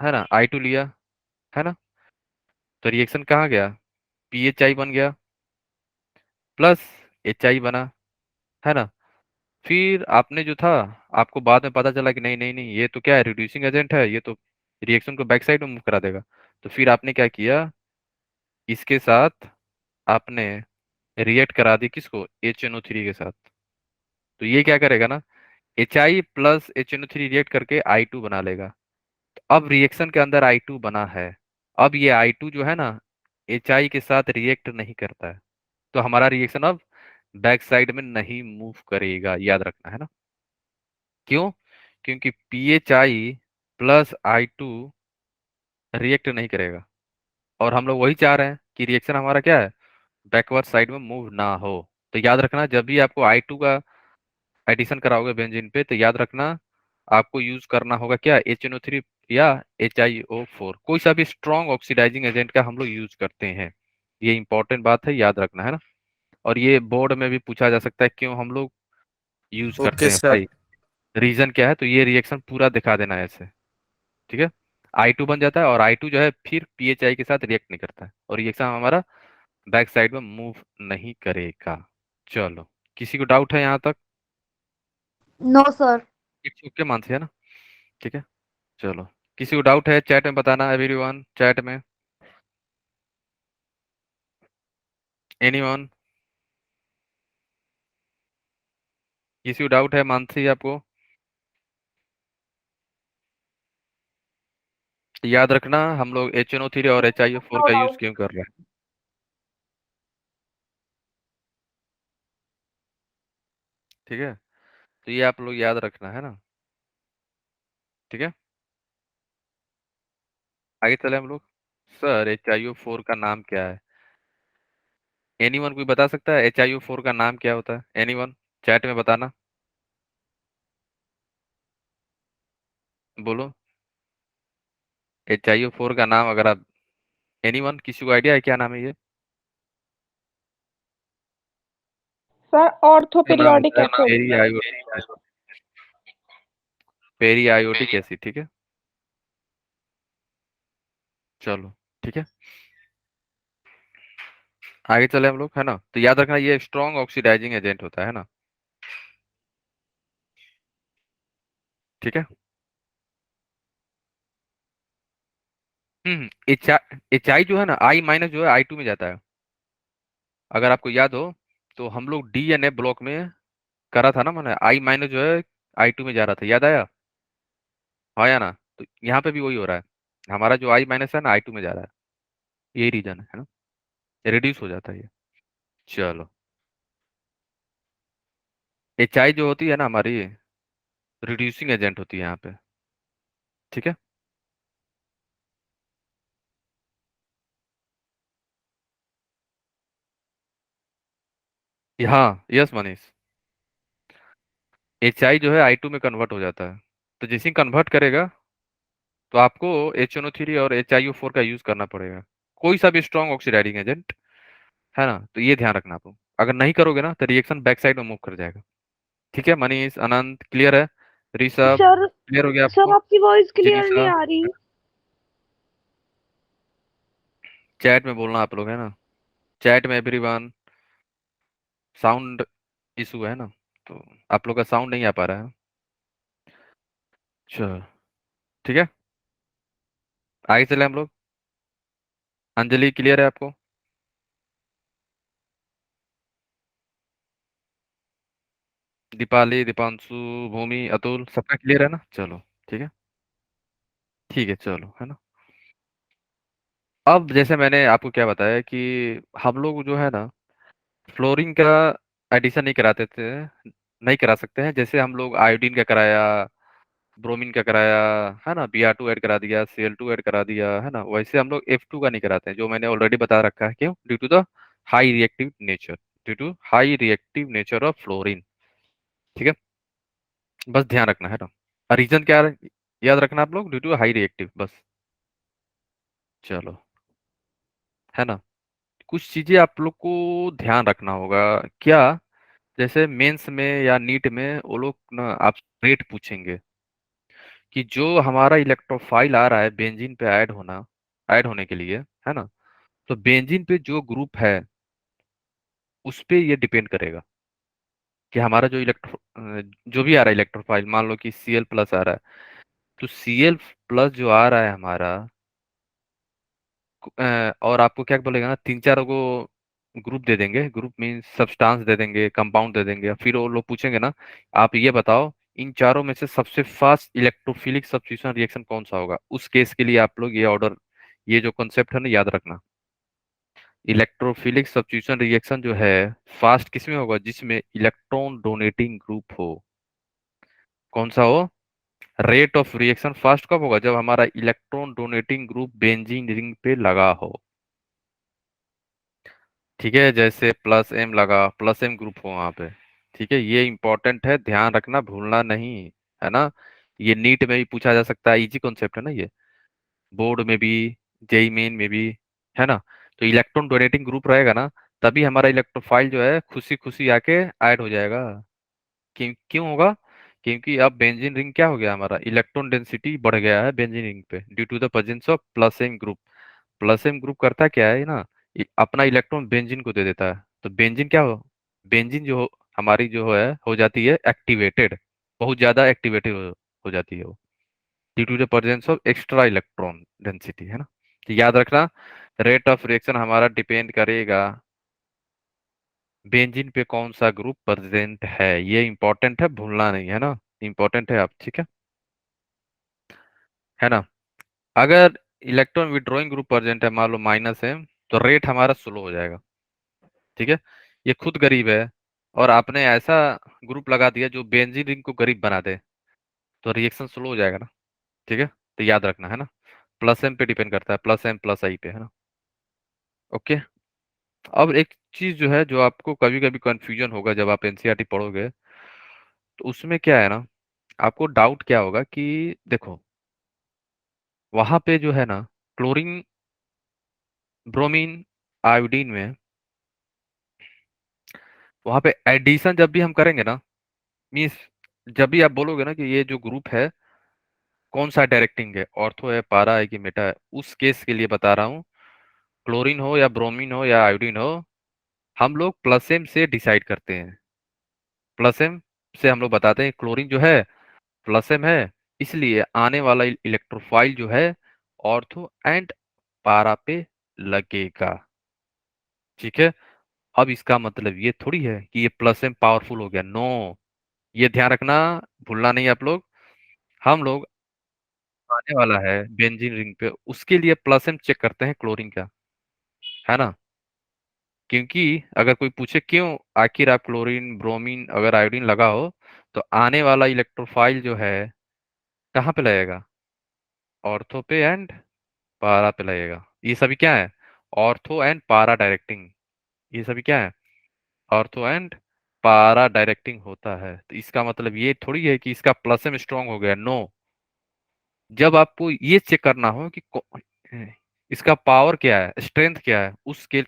है ना, I2 लिया है ना, तो रिएक्शन कहाँ गया? PHI बन गया प्लस HI बना है ना। फिर आपने जो था, आपको बाद में पता चला कि नहीं नहीं नहीं ये तो क्या है, रिड्यूसिंग एजेंट है, ये तो रिएक्शन को बैक साइड में मूव करा देगा। तो फिर आपने क्या किया, इसके साथ आपने रिएक्ट करा दी, किसको? HNO3 के साथ। तो ये क्या करेगा ना, HI प्लस HNO3 रिएक्ट करके I2 बना लेगा। अब रिएक्शन के अंदर I2 बना है, अब ये I2 जो है ना HI के साथ रिएक्ट नहीं करता है, तो हमारा रिएक्शन अब बैक साइड में नहीं मूव करेगा, याद रखना है ना। क्यों? क्योंकि PHI प्लस I2 रिएक्ट नहीं करेगा, और हम लोग वही चाह रहे हैं कि रिएक्शन हमारा क्या है, बैकवर्ड साइड में मूव ना हो। तो याद रखना, जब भी आपको I2 का एडिशन कराओगे बेंजीन पे, तो याद रखना आपको यूज करना होगा क्या, HNO3 या HiO4, कोई सा भी स्ट्रॉन्ग ऑक्सीडाइजिंग एजेंट का हम लोग यूज करते हैं। ये इंपॉर्टेंट बात है, याद रखना है ना। और ये बोर्ड में भी पूछा जा सकता है क्यों हम लोग यूज करते ओके हैं सर। भाई, रीजन क्या है, तो ये रिएक्शन पूरा दिखा देना है ऐसे। ठीक है, I2 बन जाता है, और I2 जो है फिर PHI के साथ रिएक्ट नहीं करता है, और रिएक्शन हमारा बैक साइड में मूव नहीं करेगा। चलो, किसी को डाउट है यहाँ तक? No, sir. It's okay Mansi, है ना? ठीक है, चलो, किसी को डाउट है चैट में बताना, एवरीवन चैट में, एनीवन, किसी को डाउट है मानसी आपको? याद रखना हम लोग HNO3 और HiO4 No का यूज doubt. क्यों कर रहे हैं। ठीक है, तो ये आप लोग याद रखना है ना। ठीक है, आगे चले हम लोग। सर HiO4 का नाम क्या है? एनीवन कोई बता सकता है HiO4 का नाम क्या होता है? एनीवन चैट में बताना, बोलो HiO4 का नाम, अगर आप एनीवन किसी को आइडिया है क्या नाम है ये? सर ऑर्थो इसका नाम पीरियोडिक होता है एसिड। पेरीआयोटिक एसिड। ठीक है, चलो, ठीक है, आगे चले हम लोग है ना। तो याद रखना ये स्ट्रॉन्ग ऑक्सीडाइजिंग एजेंट होता है ना। ठीक है, HI जो है ना, I माइनस जो है I2 में जाता है। अगर आपको याद हो तो हम लोग DNA ब्लॉक में करा था ना, मैंने I माइनस जो है I2 में जा रहा था, याद आया? हाँ या ना? तो यहाँ पे भी वही हो रहा है, हमारा जो I माइनस है ना I2 में जा रहा है, यही रीजन है ना, रिड्यूस हो जाता है ये। चलो, HI जो होती है ना हमारी, रिड्यूसिंग एजेंट होती है यहाँ पे। ठीक है, हाँ, यस मनीष। HI जो है I2 में कन्वर्ट हो जाता है, तो जैसे ही कन्वर्ट करेगा तो आपको HNO3 और HiO4 का यूज करना पड़ेगा, कोई सा भी स्ट्रॉन्ग ऑक्सीडाइजिंग एजेंट, है ना। तो ये ध्यान रखना आप लोग, अगर नहीं करोगे ना तो रिएक्शन बैक साइड में मूव कर जाएगा। ठीक है मनीष, अनंत क्लियर है? ऋषभ सर क्लियर हो गया सर आपको? आपकी वॉइस क्लियर नहीं जिनीसा, आ रही। चैट में बोलना आप लोग, है ना, चैट में एवरीवन। साउंड इशू है ना, तो आप लोग का साउंड नहीं आ पा रहा है। चलो ठीक है, आगे चले हम लोग। अंजलि क्लियर है आपको? दीपाली, दीपांशु, भूमि, अतुल, सबका क्लियर है ना? चलो ठीक है, ठीक है चलो, है ना। अब जैसे मैंने आपको क्या बताया कि हम लोग जो है ना फ्लोरीन का एडिशन नहीं कराते थे, नहीं करा सकते हैं। जैसे हम लोग आयोडीन का कराया, ब्रोमीन का कराया, है ना, Br2 ऐड करा दिया, Cl2 ऐड करा दिया, है ना, वैसे हम लोग F2 का नहीं कराते हैं, जो मैंने ऑलरेडी बता रखा है। क्यों? Due to the high reactive nature, due to high reactive nature of fluorine. ठीक है, बस ध्यान रखना, है ना। रीजन क्या है? याद रखना आप लोग, ड्यू टू हाई रिएक्टिव, बस। चलो, है ना। कुछ चीजें आप लोग को ध्यान रखना होगा क्या, जैसे मेंस में या नीट में वो लोग ना आप रेट पूछेंगे कि जो हमारा इलेक्ट्रोफाइल आ रहा है बेंजीन पे ऐड होने के लिए, है ना, तो बेंजीन पे जो ग्रुप है उस पे ये डिपेंड करेगा कि हमारा जो जो भी आ रहा है इलेक्ट्रोफाइल, मान लो कि Cl+ आ रहा है, तो Cl+ जो आ रहा है हमारा, और आपको क्या बोलेगा ना, तीन चार को ग्रुप दे देंगे, ग्रुप मीन्स सब्सटेंस दे देंगे, कंपाउंड दे देंगे, फिर वो लोग पूछेंगे ना, आप ये बताओ इन चारों में से सबसे फास्ट इलेक्ट्रोफिलिक सब्स्टिट्यूशन रिएक्शन कौन सा होगा। उस केस के लिए आप लोग ये जो कॉन्सेप्ट है ना याद रखना। इलेक्ट्रोफिलिक सब्स्टिट्यूशन रिएक्शन जो है फास्ट किसमें होगा? जिसमें इलेक्ट्रॉन डोनेटिंग ग्रुप हो। कौन सा हो? रेट ऑफ रिएक्शन फास्ट कब होगा? जब हमारा electron donating group benzene ring पे लगा हो। ठीक है, जैसे +M लगा, +M ग्रुप हो वहां पे। ठीक है, ये इंपॉर्टेंट है, ध्यान रखना, भूलना नहीं, है ना। ये नीट में भी पूछा जा सकता है, इजी कॉन्सेप्ट है ना ये, बोर्ड में भी, जेई मेन में भी, है ना। तो इलेक्ट्रॉन डोनेटिंग ग्रुप रहेगा ना, तभी हमारा इलेक्ट्रोफाइल जो है खुशी खुशी आके ऐड हो जाएगा। क्यों क्यों होगा? क्योंकि अब बेंजीन रिंग क्या हो गया, हमारा इलेक्ट्रॉन डेंसिटी बढ़ गया है बेंजीन रिंग पे, due to the presence of +M group. +M group करता क्या है ना, अपना इलेक्ट्रॉन बेंजीन को दे देता है, तो बेंजीन क्या हो, बेंजीन हमारी जो है हो जाती है एक्टिवेटेड, बहुत ज्यादा एक्टिवेटेड हो जाती है वो, due to the presence of extra electron density, है ना। तो याद रखना, रेट ऑफ रिएक्शन हमारा डिपेंड करेगा बेंजीन पे कौन सा ग्रुप प्रेजेंट है। ये इंपॉर्टेंट है, भूलना नहीं, है ना, इंपॉर्टेंट है आप, ठीक है ना। अगर इलेक्ट्रॉन विड्रॉइंग ग्रुप प्रेजेंट है, मान लो -M, तो रेट हमारा स्लो हो जाएगा। ठीक है, ये खुद गरीब है और आपने ऐसा ग्रुप लगा दिया जो बेंजीन रिंग को गरीब बना दे, तो रिएक्शन स्लो हो जाएगा ना। ठीक है, तो याद रखना, है ना, +M पे डिपेंड करता है, +M+I पे, है ना। ओके, अब एक चीज जो है जो आपको कभी कभी कंफ्यूजन होगा जब आप एनसीईआरटी पढ़ोगे, तो उसमें क्या है ना, आपको डाउट क्या होगा कि देखो वहां पे जो है ना क्लोरीन, ब्रोमीन, आयोडीन में, वहां पे एडिशन जब भी हम करेंगे ना, मीन्स जब भी आप बोलोगे ना कि ये जो ग्रुप है कौन सा डायरेक्टिंग है, ऑर्थो है, पारा है कि मेटा है, उस केस के लिए बता रहा हूँ, क्लोरीन हो या ब्रोमीन हो या आयोडीन हो, हम लोग +M से डिसाइड करते हैं। +M से हम लोग बताते हैं क्लोरीन जो है +M है, इसलिए आने वाला इलेक्ट्रोफाइल जो है ऑर्थो एंड पारा पे लगेगा। ठीक है, अब इसका मतलब ये थोड़ी है कि ये +M पावरफुल हो गया, नो, ये ध्यान रखना, भूलना नहीं आप लोग। हम लोग आने वाला है बेंजीन रिंग पे, उसके लिए +M चेक करते हैं क्लोरीन का, है ना। क्योंकि अगर कोई पूछे क्यों, आखिर आप क्लोरीन, ब्रोमीन, अगर आयोडीन लगा हो, तो आने वाला इलेक्ट्रोफाइल जो है कहाँ पे लगेगा? ऑर्थो पे एंड पारा पे लगेगा। ये सभी क्या है? ऑर्थो एंड पारा डायरेक्टिंग, ये सभी क्या है? ऑर्थो एंड पारा डायरेक्टिंग होता है, तो इसका मतलब ये थोड़ी है कि इसका प्लस में स्ट्रांग हो गया, नो। जब आपको ये चेक करना हो कि इसका पावर क्या है, स्ट्रेंथ क्या है, उस स्केल,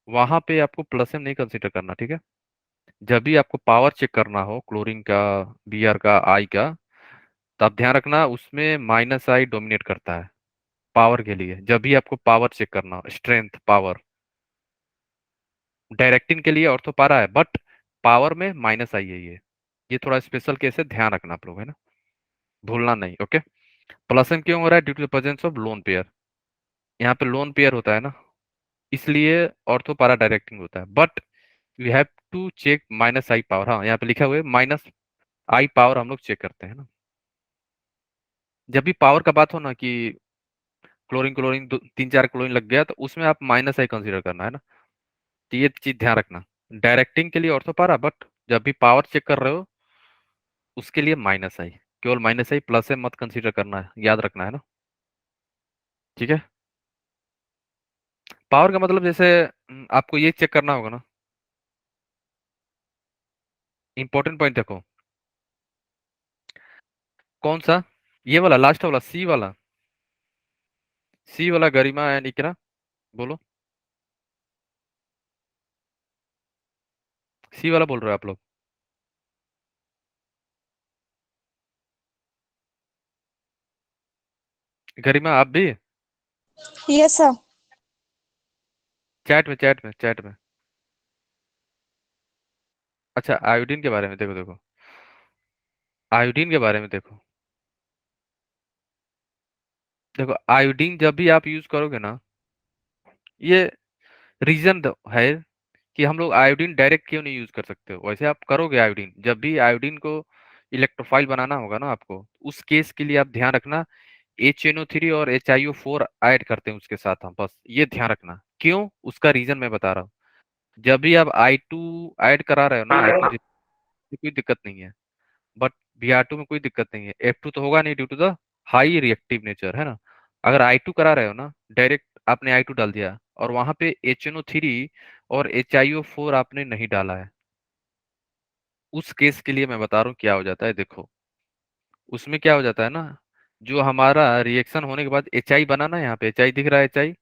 वहां पे आपको प्लस में नहीं कंसीडर करना, ठीक है। जब भी आपको पावर चेक करना हो क्लोरीन का, बीआर का, आई का, तो आप ध्यान रखना उसमें माइनस आई डोमिनेट करता है पावर के लिए। जब भी आपको पावर चेक करना हो, स्ट्रेंथ पावर, डायरेक्टिंग के लिए ऑर्थो पारा है, बट पावर में माइनस आई है ये थोड़ा स्पेशल केस है, ध्यान रखना आप लोग, है ना, भूलना नहीं, ओके। प्लस में क्यों हो रहा है? Due to the presence of lone pair, यहाँ पे लोन पेयर होता है ना, इसलिए ऑर्थो पारा डायरेक्टिंग होता है, but you have to check minus I power. हाँ, यहाँ पे लिखा हुआ है माइनस आई पावर हम लोग चेक करते हैं ना। जब भी पावर का बात हो ना कि क्लोरीन क्लोरीन 3 4 क्लोरीन लग गया, तो उसमें आप माइनस आई कंसीडर करना है ना, तो ये चीज ध्यान रखना। डायरेक्टिंग के लिए ऑर्थो पारा, बट जब भी पावर चेक कर रहे हो उसके लिए माइनस आई, केवल माइनस आई, प्लस से मत कंसीडर करना है, याद रखना है ना, ठीक है। पावर का मतलब जैसे आपको ये चेक करना होगा ना, इंपॉर्टेंट पॉइंट देखो, कौन सा, ये वाला लास्ट वाला, सी वाला, सी वाला, गरिमा एंड इकरा, बोलो, सी वाला बोल रहे हो आप लोग? गरिमा आप भी? Yes, sir. चैट में। अच्छा, आयोडीन के बारे में देखो, आयोडीन के बारे में देखो, आयोडीन जब भी आप यूज करोगे ना, ये रीजन है कि हम लोग आयोडीन डायरेक्ट क्यों नहीं यूज कर सकते। वैसे आप करोगे आयोडीन, जब भी आयोडीन को इलेक्ट्रोफाइल बनाना होगा ना आपको, उस केस के लिए आप ध्यान रखना HNO3 और HiO4 ऐड करते हैं उसके साथ हम, बस ये ध्यान रखना। क्यों, उसका रीजन मैं बता रहा हूँ। जब भी आप I2 ऐड करा रहे हो ना, I2 कोई दिक्कत नहीं है, बट Br2 में कोई दिक्कत नहीं है, F2 तो होगा नहीं due to the high reactive nature, है ना। अगर I2 करा रहे हो ना, डायरेक्ट आपने I2 डाल दिया और वहां पे HNO3 और HiO4 आपने नहीं डाला है, उस केस के लिए मैं बता रहा हूँ क्या हो जाता है, देखो उसमें क्या हो जाता है ना, जो हमारा रिएक्शन होने के बाद HI बना ना, यहाँ पे HI दिख रहा है, HI,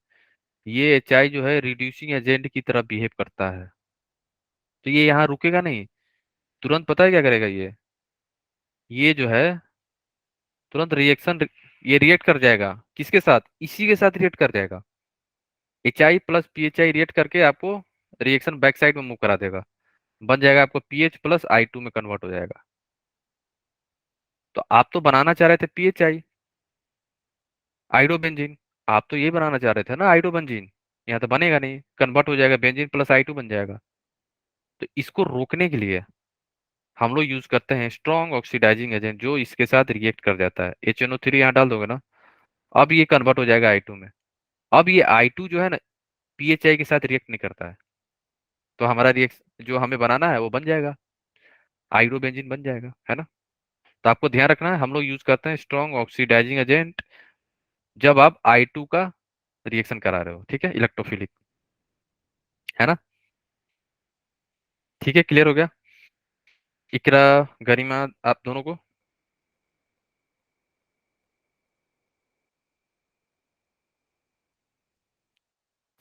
ये HI जो है रिड्यूसिंग एजेंट की तरह बिहेव करता है, तो ये यहाँ रुकेगा नहीं, तुरंत पता है क्या करेगा ये जो है तुरंत रिएक्शन, ये रिएक्ट कर जाएगा, किसके साथ, इसी के साथ रिएक्ट कर जाएगा, HI प्लस PHI रिएक्ट करके आपको रिएक्शन बैक साइड में मूव करा देगा, बन जाएगा आपको PH प्लस I2 में कन्वर्ट हो जाएगा। तो आप तो बनाना चाह रहे थे PHI, आइडोबेंजीन, आप तो ये बनाना चाह रहे थे ना आइडोबेंजीन, यहाँ तो बनेगा नहीं, कन्वर्ट हो जाएगा, बेंजीन प्लस I2 बन जाएगा। तो इसको रोकने के लिए हम लोग यूज करते हैं स्ट्रॉन्ग ऑक्सीडाइजिंग एजेंट, जो इसके साथ रिएक्ट कर जाता है। HNO3 यहाँ डाल दोगे ना, अब ये कन्वर्ट हो जाएगा I2 में। अब ये I2 जो है ना, PHI के साथ रिएक्ट नहीं करता है, तो हमारा रिएक्ट जो हमें बनाना है वो बन जाएगा, आइडोबेंजीन बन जाएगा, है ना। तो आपको ध्यान रखना है, हम लोग यूज करते हैं स्ट्रॉन्ग ऑक्सीडाइजिंग एजेंट जब आप I2 का रिएक्शन करा रहे हो, ठीक है, इलेक्ट्रोफिलिक, है ना। ठीक है, क्लियर हो गया, इकरा, गरिमा, आप दोनों को?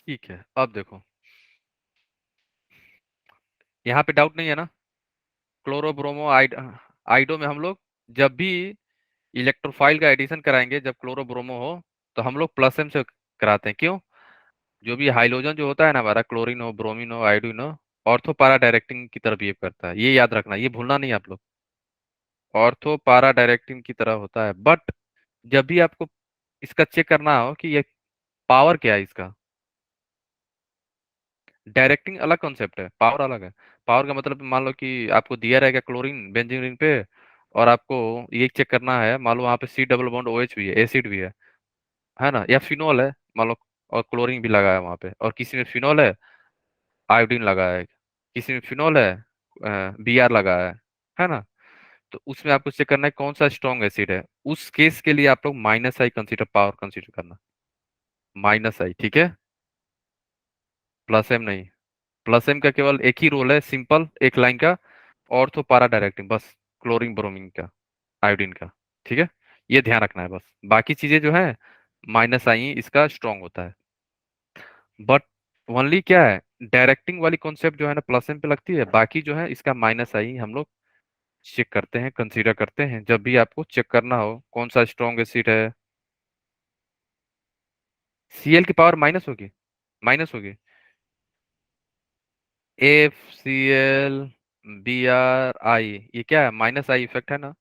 ठीक है, अब देखो, यहाँ पे डाउट नहीं है ना, क्लोरोब्रोमो आइडो में हम लोग जब भी इलेक्ट्रोफाइल का एडिशन कराएंगे, जब क्लोरोब्रोमो हो, तो हम लोग प्लस एम से कराते हैं, क्यों, जो भी हाइड्रोजन जो होता है ना हमारा, क्लोरीन हो, ब्रोमीन हो, आयोडीन हो, ऑर्थो पारा डायरेक्टिंग की तरह बिहेव करता है, ये याद रखना, ये भूलना नहीं आप लोग, ऑर्थो पारा डायरेक्टिंग की तरह होता है। बट जब भी आपको इसका चेक करना हो कि ये पावर क्या है इसका, डायरेक्टिंग अलग कॉन्सेप्ट है, पावर अलग है। पावर का मतलब मान लो कि आपको दिया रहेगा क्लोरीन बेंजीन रिंग पे, और आपको ये चेक करना है, मान लो वहाँ पे C डबल बॉन्ड OH भी है, एसिड भी है ना, या फिनोल है मान लो, और क्लोरीन भी लगा है वहाँ पे, और किसी में फिनोल है, आयोडीन लगा है, किसी में फिनोल है, Br लगा है ना। तो उसमें आपको चेक करना है कौन सा स्ट्रॉन्ग एसिड है, उस केस के लिए आप लोग minus I consider, power consider करना, माइनस आई, ठीक है, प्लस एम नहीं, प्लस एम का केवल एक ही रोल है, सिंपल एक लाइन का, ऑर्थो पारा डायरेक्टिंग, बस क्लोरीन ब्रोमीन का, आयोडीन का। ठीक है, ये ध्यान रखना है बस। बाकी चीजें जो है माइनस आई इसका स्ट्रांग होता है, बट ओनली क्या है, डायरेक्टिंग वाली कॉन्सेप्ट जो है ना प्लस एम पे लगती है, बाकी जो है इसका माइनस आई हम लोग चेक करते हैं, कंसीडर करते हैं जब भी आपको चेक करना हो कौन सा स्ट्रॉन्ग एसिड है। सीएल की पावर माइनस होगी, माइनस होगी। F C L B R I, ये क्या है, माइनस आई इफेक्ट है ना।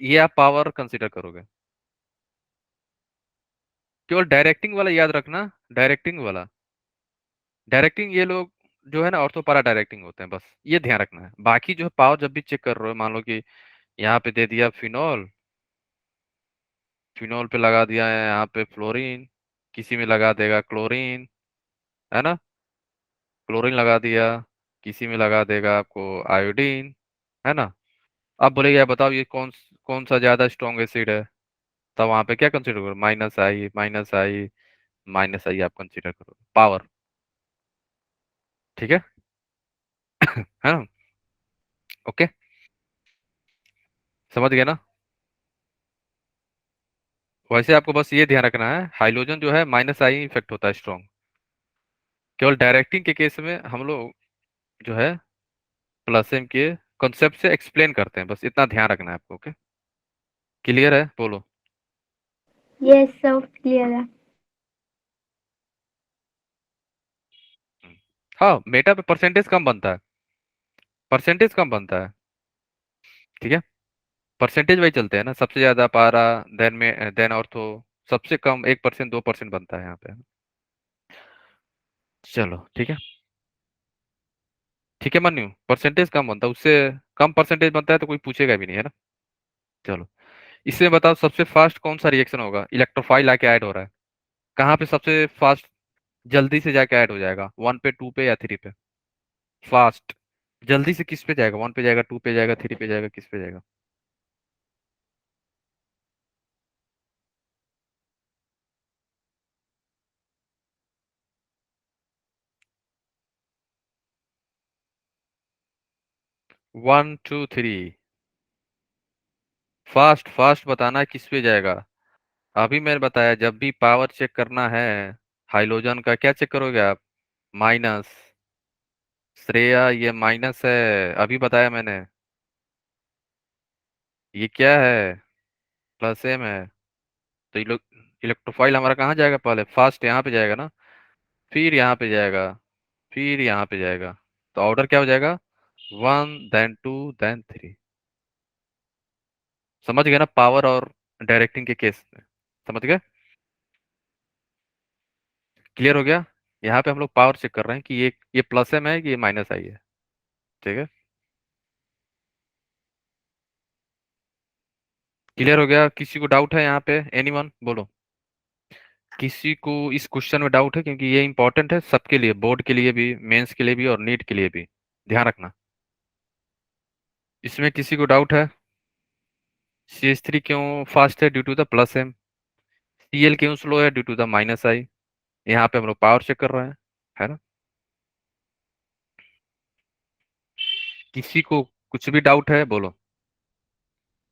ये आप पावर कंसीडर करोगे, केवल डायरेक्टिंग वाला याद रखना, डायरेक्टिंग वाला। डायरेक्टिंग ये लोग जो है ना ऑर्थो पारा डायरेक्टिंग होते हैं, बस ये ध्यान रखना है। बाकी जो है पावर जब भी चेक कर रहे हो, मान लो कि यहाँ पे दे दिया फिनॉल, फिनॉल पे लगा दिया है यहाँ पे फ्लोरीन, किसी में लगा देगा क्लोरीन, है ना, क्लोरीन लगा दिया, किसी में लगा देगा आपको आयोडीन, है ना। अब बोलेगा यार बताओ ये कौन कौन सा ज्यादा स्ट्रॉन्ग एसिड है, तब वहां पे क्या कंसीडर करो, माइनस आई, माइनस आई, माइनस आई आप कंसीडर करो पावर। ठीक है है ना, ओके, समझ गया ना। वैसे आपको बस ये ध्यान रखना है, हाइड्रोजन जो है माइनस आई इफेक्ट होता है स्ट्रॉन्ग, केवल डायरेक्टिंग के केस में हम लोग जो है प्लस एम के कॉन्सेप्ट से एक्सप्लेन करते हैं, बस इतना ध्यान रखना है आपको। ओके, क्लियर है, बोलो। Yes, sir. Clear है। हाँ, मेटा पे परसेंटेज कम बनता है, परसेंटेज कम बनता है। ठीक है, परसेंटेज वही चलते हैं ना, सबसे ज्यादा पारा, देन में देन ऑर्थो, सबसे कम 1%, 2% बनता है यहाँ पे। चलो ठीक है, ठीक है मन्नू, परसेंटेज कम बनता है, उससे कम परसेंटेज बनता है तो कोई पूछेगा भी नहीं, है ना। चलो, इसमें बताओ सबसे फास्ट कौन सा रिएक्शन होगा, इलेक्ट्रोफाइल आके ऐड हो रहा है, कहाँ पे सबसे फास्ट जल्दी से जाके ऐड हो जाएगा, 1 पे 2 पे या 3 पे, फास्ट जल्दी से किस पे जाएगा, 1 पे जाएगा, 2 पे जाएगा, 3 पे जाएगा, किस पे जाएगा। One two three, fast fast बताना है किस पे जाएगा। अभी मैंने बताया जब भी पावर चेक करना है हाइड्रोजन का, क्या चेक करोगे आप, माइनस। श्रेया ये माइनस है, अभी बताया मैंने। ये क्या है, प्लस एम है। तो इलेक्ट्रोफाइल हमारा कहाँ जाएगा, पहले फास्ट यहाँ पे जाएगा ना, फिर यहाँ पे जाएगा, फिर यहाँ पे जाएगा। तो ऑर्डर क्या हो जाएगा, 1 then 2 then 3। समझ गए ना, पावर और डायरेक्टिंग के केस में, समझ गए, क्लियर हो गया। यहाँ पे हम लोग पावर चेक कर रहे हैं कि ये प्लस एम है कि ये माइनस आई है। ठीक है, क्लियर हो गया। किसी को डाउट है यहाँ पे, एनीवन बोलो। किसी को इस क्वेश्चन में डाउट है, क्योंकि ये इंपॉर्टेंट है सबके लिए, बोर्ड के लिए भी, मेंस के लिए भी और नीट के लिए भी, ध्यान रखना। इसमें किसी को डाउट है, CH3 क्यों फास्ट है, due to the plus M. Cl क्यों स्लो है, due to the minus I. यहाँ पे हम लोग पावर चेक कर रहे हैं, है ना। किसी को कुछ भी डाउट है बोलो,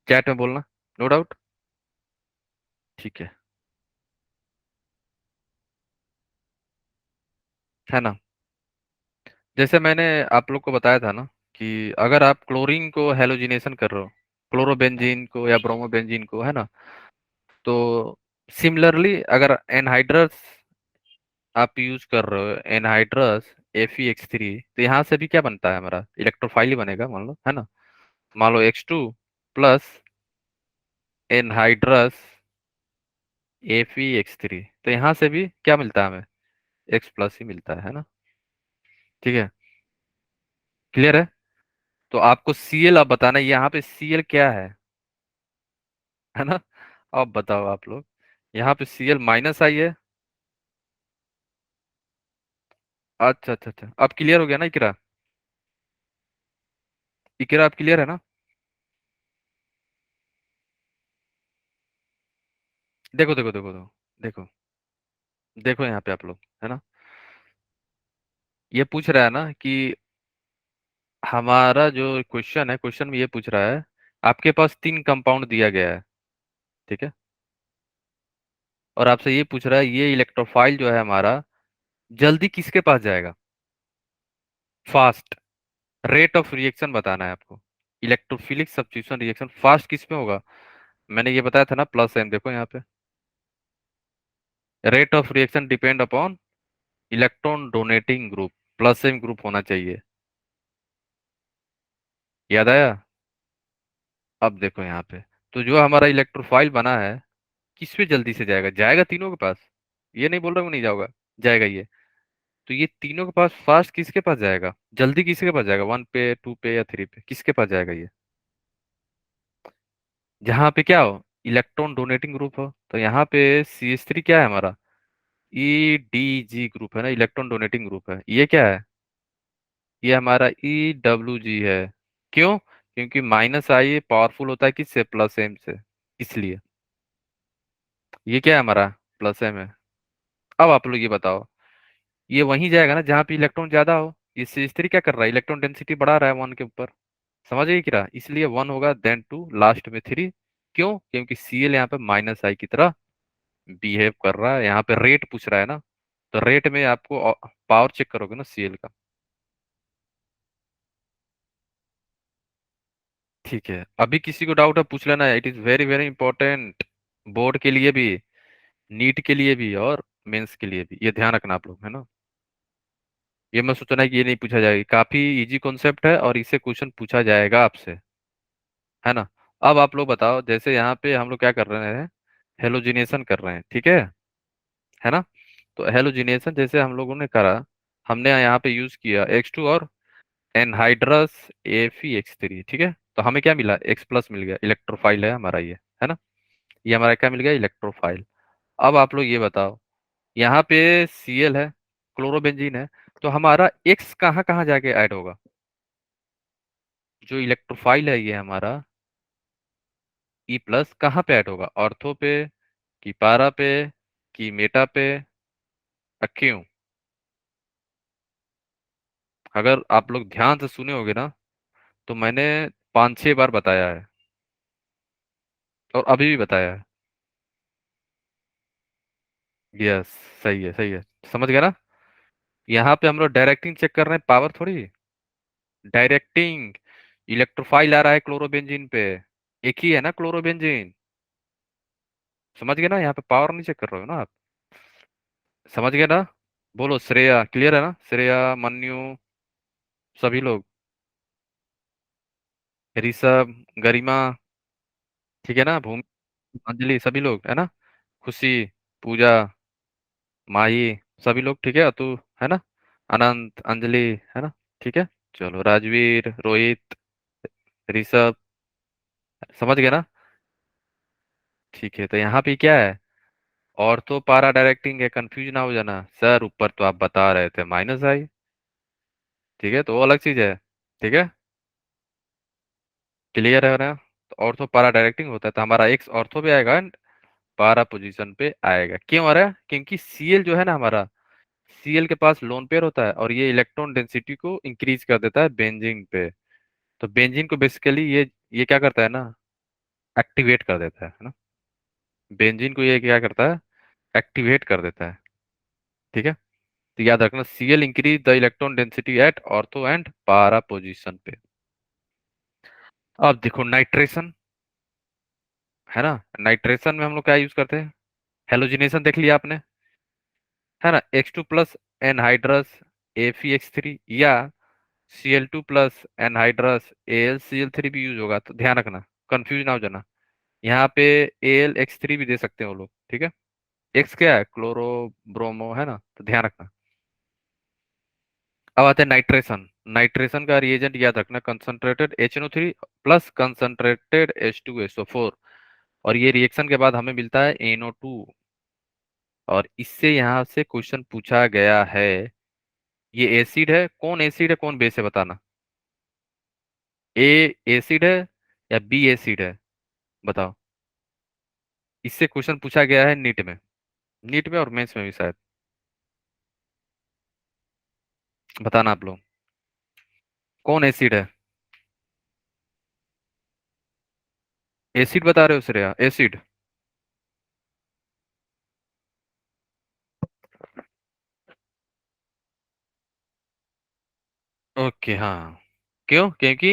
चैट में बोलना, नो डाउट। ठीक है ना। जैसे मैंने आप लोग को बताया था ना कि अगर आप क्लोरीन को हेलोजिनेशन कर रहे हो, क्लोरोबेंजीन को या ब्रोमोबेंजीन को, है ना, तो सिमिलरली अगर एनहाइड्रस आप यूज कर रहे हो, एनहाइड्रस Fe(X3), तो यहाँ से भी क्या बनता है हमारा, इलेक्ट्रोफाइल ही बनेगा मान लो, है ना। मान लो X2 प्लस एनहाइड्रस Fe(X3), तो यहाँ से भी क्या मिलता है हमें, X+ ही मिलता है ना। ठीक है, क्लियर है। तो आपको Cl अब बताना है, यहाँ पे Cl क्या है ना। अब बताओ आप लोग, यहाँ पे Cl माइनस आई है। अच्छा अच्छा अच्छा, अब क्लियर हो गया ना इकरा, इकरा अब क्लियर है ना। देखो देखो देखो देखो देखो, देखो यहाँ पे आप लोग, है ना, ये पूछ रहा है ना कि हमारा जो क्वेश्चन है, क्वेश्चन में ये पूछ रहा है आपके पास 3 कंपाउंड दिया गया है, ठीक है, और आपसे ये पूछ रहा है ये इलेक्ट्रोफाइल जो है हमारा जल्दी किसके पास जाएगा, फास्ट, रेट ऑफ रिएक्शन बताना है आपको। इलेक्ट्रोफिलिक सब्स्टिट्यूशन रिएक्शन फास्ट किस में होगा, मैंने ये बताया था ना, प्लस एम, देखो यहाँ पे rate of reaction depend upon electron donating group, plus M group होना चाहिए, याद आया। अब देखो यहाँ पे, तो जो हमारा इलेक्ट्रोफाइल बना है किस पे जल्दी से जाएगा, जाएगा तीनों के पास, ये नहीं बोल रहा हूँ नहीं जाओगा, जाएगा ये। तो ये तीनों के पास फास्ट किसके पास जाएगा, जल्दी किसके पास जाएगा, 1 पे 2 पे या 3 पे, किसके पास जाएगा ये, जहाँ पे क्या हो, इलेक्ट्रॉन डोनेटिंग ग्रुप हो। तो यहाँ पे CH3 क्या है हमारा, EDG ग्रुप है ना, इलेक्ट्रॉन डोनेटिंग ग्रुप है, ये क्या है, ये हमारा EWG है। क्यों, क्योंकि माइनस आई पावरफुल होता है किससे, प्लस एम से, इसलिए ये क्या है हमारा, प्लस एम है। अब आप लोग ये बताओ, ये वहीं जाएगा ना जहाँ पे इलेक्ट्रॉन ज्यादा हो, ये CH3 क्या कर रहा है, इलेक्ट्रॉन डेंसिटी बढ़ा रहा है 1 के ऊपर, समझ गए क्या, इसलिए 1 होगा देन 2 लास्ट में 3। क्यों, क्योंकि Cl यहाँ पे माइनस आई की तरह बिहेव कर रहा है, यहाँ पे रेट पूछ रहा है ना, तो रेट में आपको पावर चेक करोगे ना Cl का। ठीक है, अभी किसी को डाउट है पूछ लेना, it is very very important, board के लिए भी, नीट के लिए भी, और मेंस के लिए भी, ये ध्यान रखना आप लोग, है ना। ये मैं सोचना है कि ये नहीं पूछा जाएगा, काफी इजी कॉन्सेप्ट है और इससे क्वेश्चन पूछा जाएगा आपसे, है ना। अब आप लोग बताओ, जैसे यहाँ पे हम लोग क्या कर रहे हैं, हेलोजिनेशन कर रहे हैं, ठीक है ना। तो हेलोजिनेशन जैसे हम लोगों ने करा, हमने यहाँ पे यूज किया X2 और एनहाइड्रस Fe(X3), ठीक है, तो हमें क्या मिला, X+ मिल गया, इलेक्ट्रोफाइल है हमारा ये, है ना, ये हमारा क्या मिल गया, इलेक्ट्रोफाइल। अब आप लोग ये बताओ, यहाँ पे Cl है, क्लोरोबेंजीन है, तो हमारा X कहाँ कहाँ जाके ऐड होगा, जो इलेक्ट्रोफाइल है ये हमारा E+ कहाँ पे ऐड होगा, ऑर्थो पे, कि पारा पे, कि मेटा पे, क्यों, अगर आप लोग ध्यान से सुने होगे ना, तो मैंने 5 6 बार बताया है और अभी भी बताया है। यस, सही है सही है, समझ गया ना। यहाँ पे हम लोग डायरेक्टिंग चेक कर रहे हैं, पावर थोड़ी, डायरेक्टिंग, इलेक्ट्रोफाइल आ रहा है क्लोरोबेंजीन पे, एक ही है ना क्लोरोबेंजीन, समझ गए ना, यहाँ पे पावर नहीं चेक कर रहे हो ना आप, समझ गए ना। बोलो श्रेया, क्लियर है ना, श्रेया, मन्यू, सभी लोग, ऋषभ, गरिमा, ठीक है ना, भूमि, अंजलि, सभी लोग, है ना, खुशी, पूजा, माही, सभी लोग, ठीक है, अतु, है ना, अनंत, अंजलि, है ना, ठीक है, चलो राजवीर, रोहित, ऋषभ, समझ गए ना। ठीक है, तो यहाँ पे क्या है, ऑर्थो पारा डायरेक्टिंग है, कंफ्यूज ना हो जाना सर, ऊपर तो आप बता रहे थे माइनस आई, ठीक है, तो वो अलग चीज है, ठीक है, क्लियर है ना। तो ऑर्थो पारा डायरेक्टिंग होता है, तो हमारा एक्स ऑर्थो पे आएगा एंड पारा पोजीशन पे आएगा, क्यों आ रहा है, क्योंकि Cl जो है ना हमारा, Cl के पास लोन पेयर होता है और ये इलेक्ट्रॉन डेंसिटी को इंक्रीज कर देता है बेंजीन पे, तो बेंजीन को बेसिकली ये क्या करता है ना, एक्टिवेट कर देता है ना, बेंजीन को ये क्या करता है, एक्टिवेट कर देता है, ठीक है। तो याद रखना, Cl increase the electron density at ortho and पारा पोजीशन पे। अब देखो नाइट्रेशन, है ना, नाइट्रेशन में हम लोग क्या यूज करते हैं, हेलोजिनेशन देख लिया आपने, है ना, X2+ एनहाइड्रस Fe(X3), या Cl2+ एनहाइड्रस AlCl3 भी यूज होगा, तो ध्यान रखना, कंफ्यूज ना हो जाना, यहाँ पे AlX3 भी दे सकते हैं वो लोग, ठीक है, एक्स क्या है, क्लोरो ब्रोमो, है ना, तो ध्यान रखना। अब आते हैं नाइट्रेशन, नाइट्रेशन का रिएजेंट याद रखना, concentrated HNO3 plus concentrated H2SO4, और ये रिएक्शन के बाद हमें मिलता है NO2, और इससे यहाँ से क्वेश्चन पूछा गया है, ये एसिड है कौन बेस है बताना, ए एसिड है या बी एसिड है, बताओ, इससे क्वेश्चन पूछा गया है नीट में, नीट में और मेंस में भी शायद, बताना आप लोग, कौन एसिड है? एसिड बता रहे हो श्रेया, एसिड? ओके, हाँ। क्यों? क्योंकि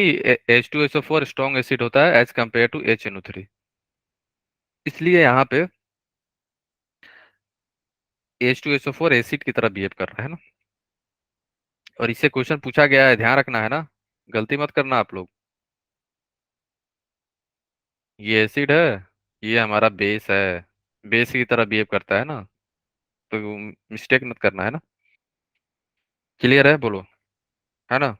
H2SO4 स्ट्रॉन्ग एसिड होता है एज कम्पेयर टू HNO3, इसलिए यहाँ पे H2SO4 एसिड की तरह बिहेव कर रहा है ना। और इससे क्वेश्चन पूछा गया है, ध्यान रखना है ना, गलती मत करना आप लोग। ये एसिड है, ये हमारा बेस है, बेस की तरह बिहेव करता है ना, तो मिस्टेक मत करना है ना। क्लियर है? बोलो, है ना?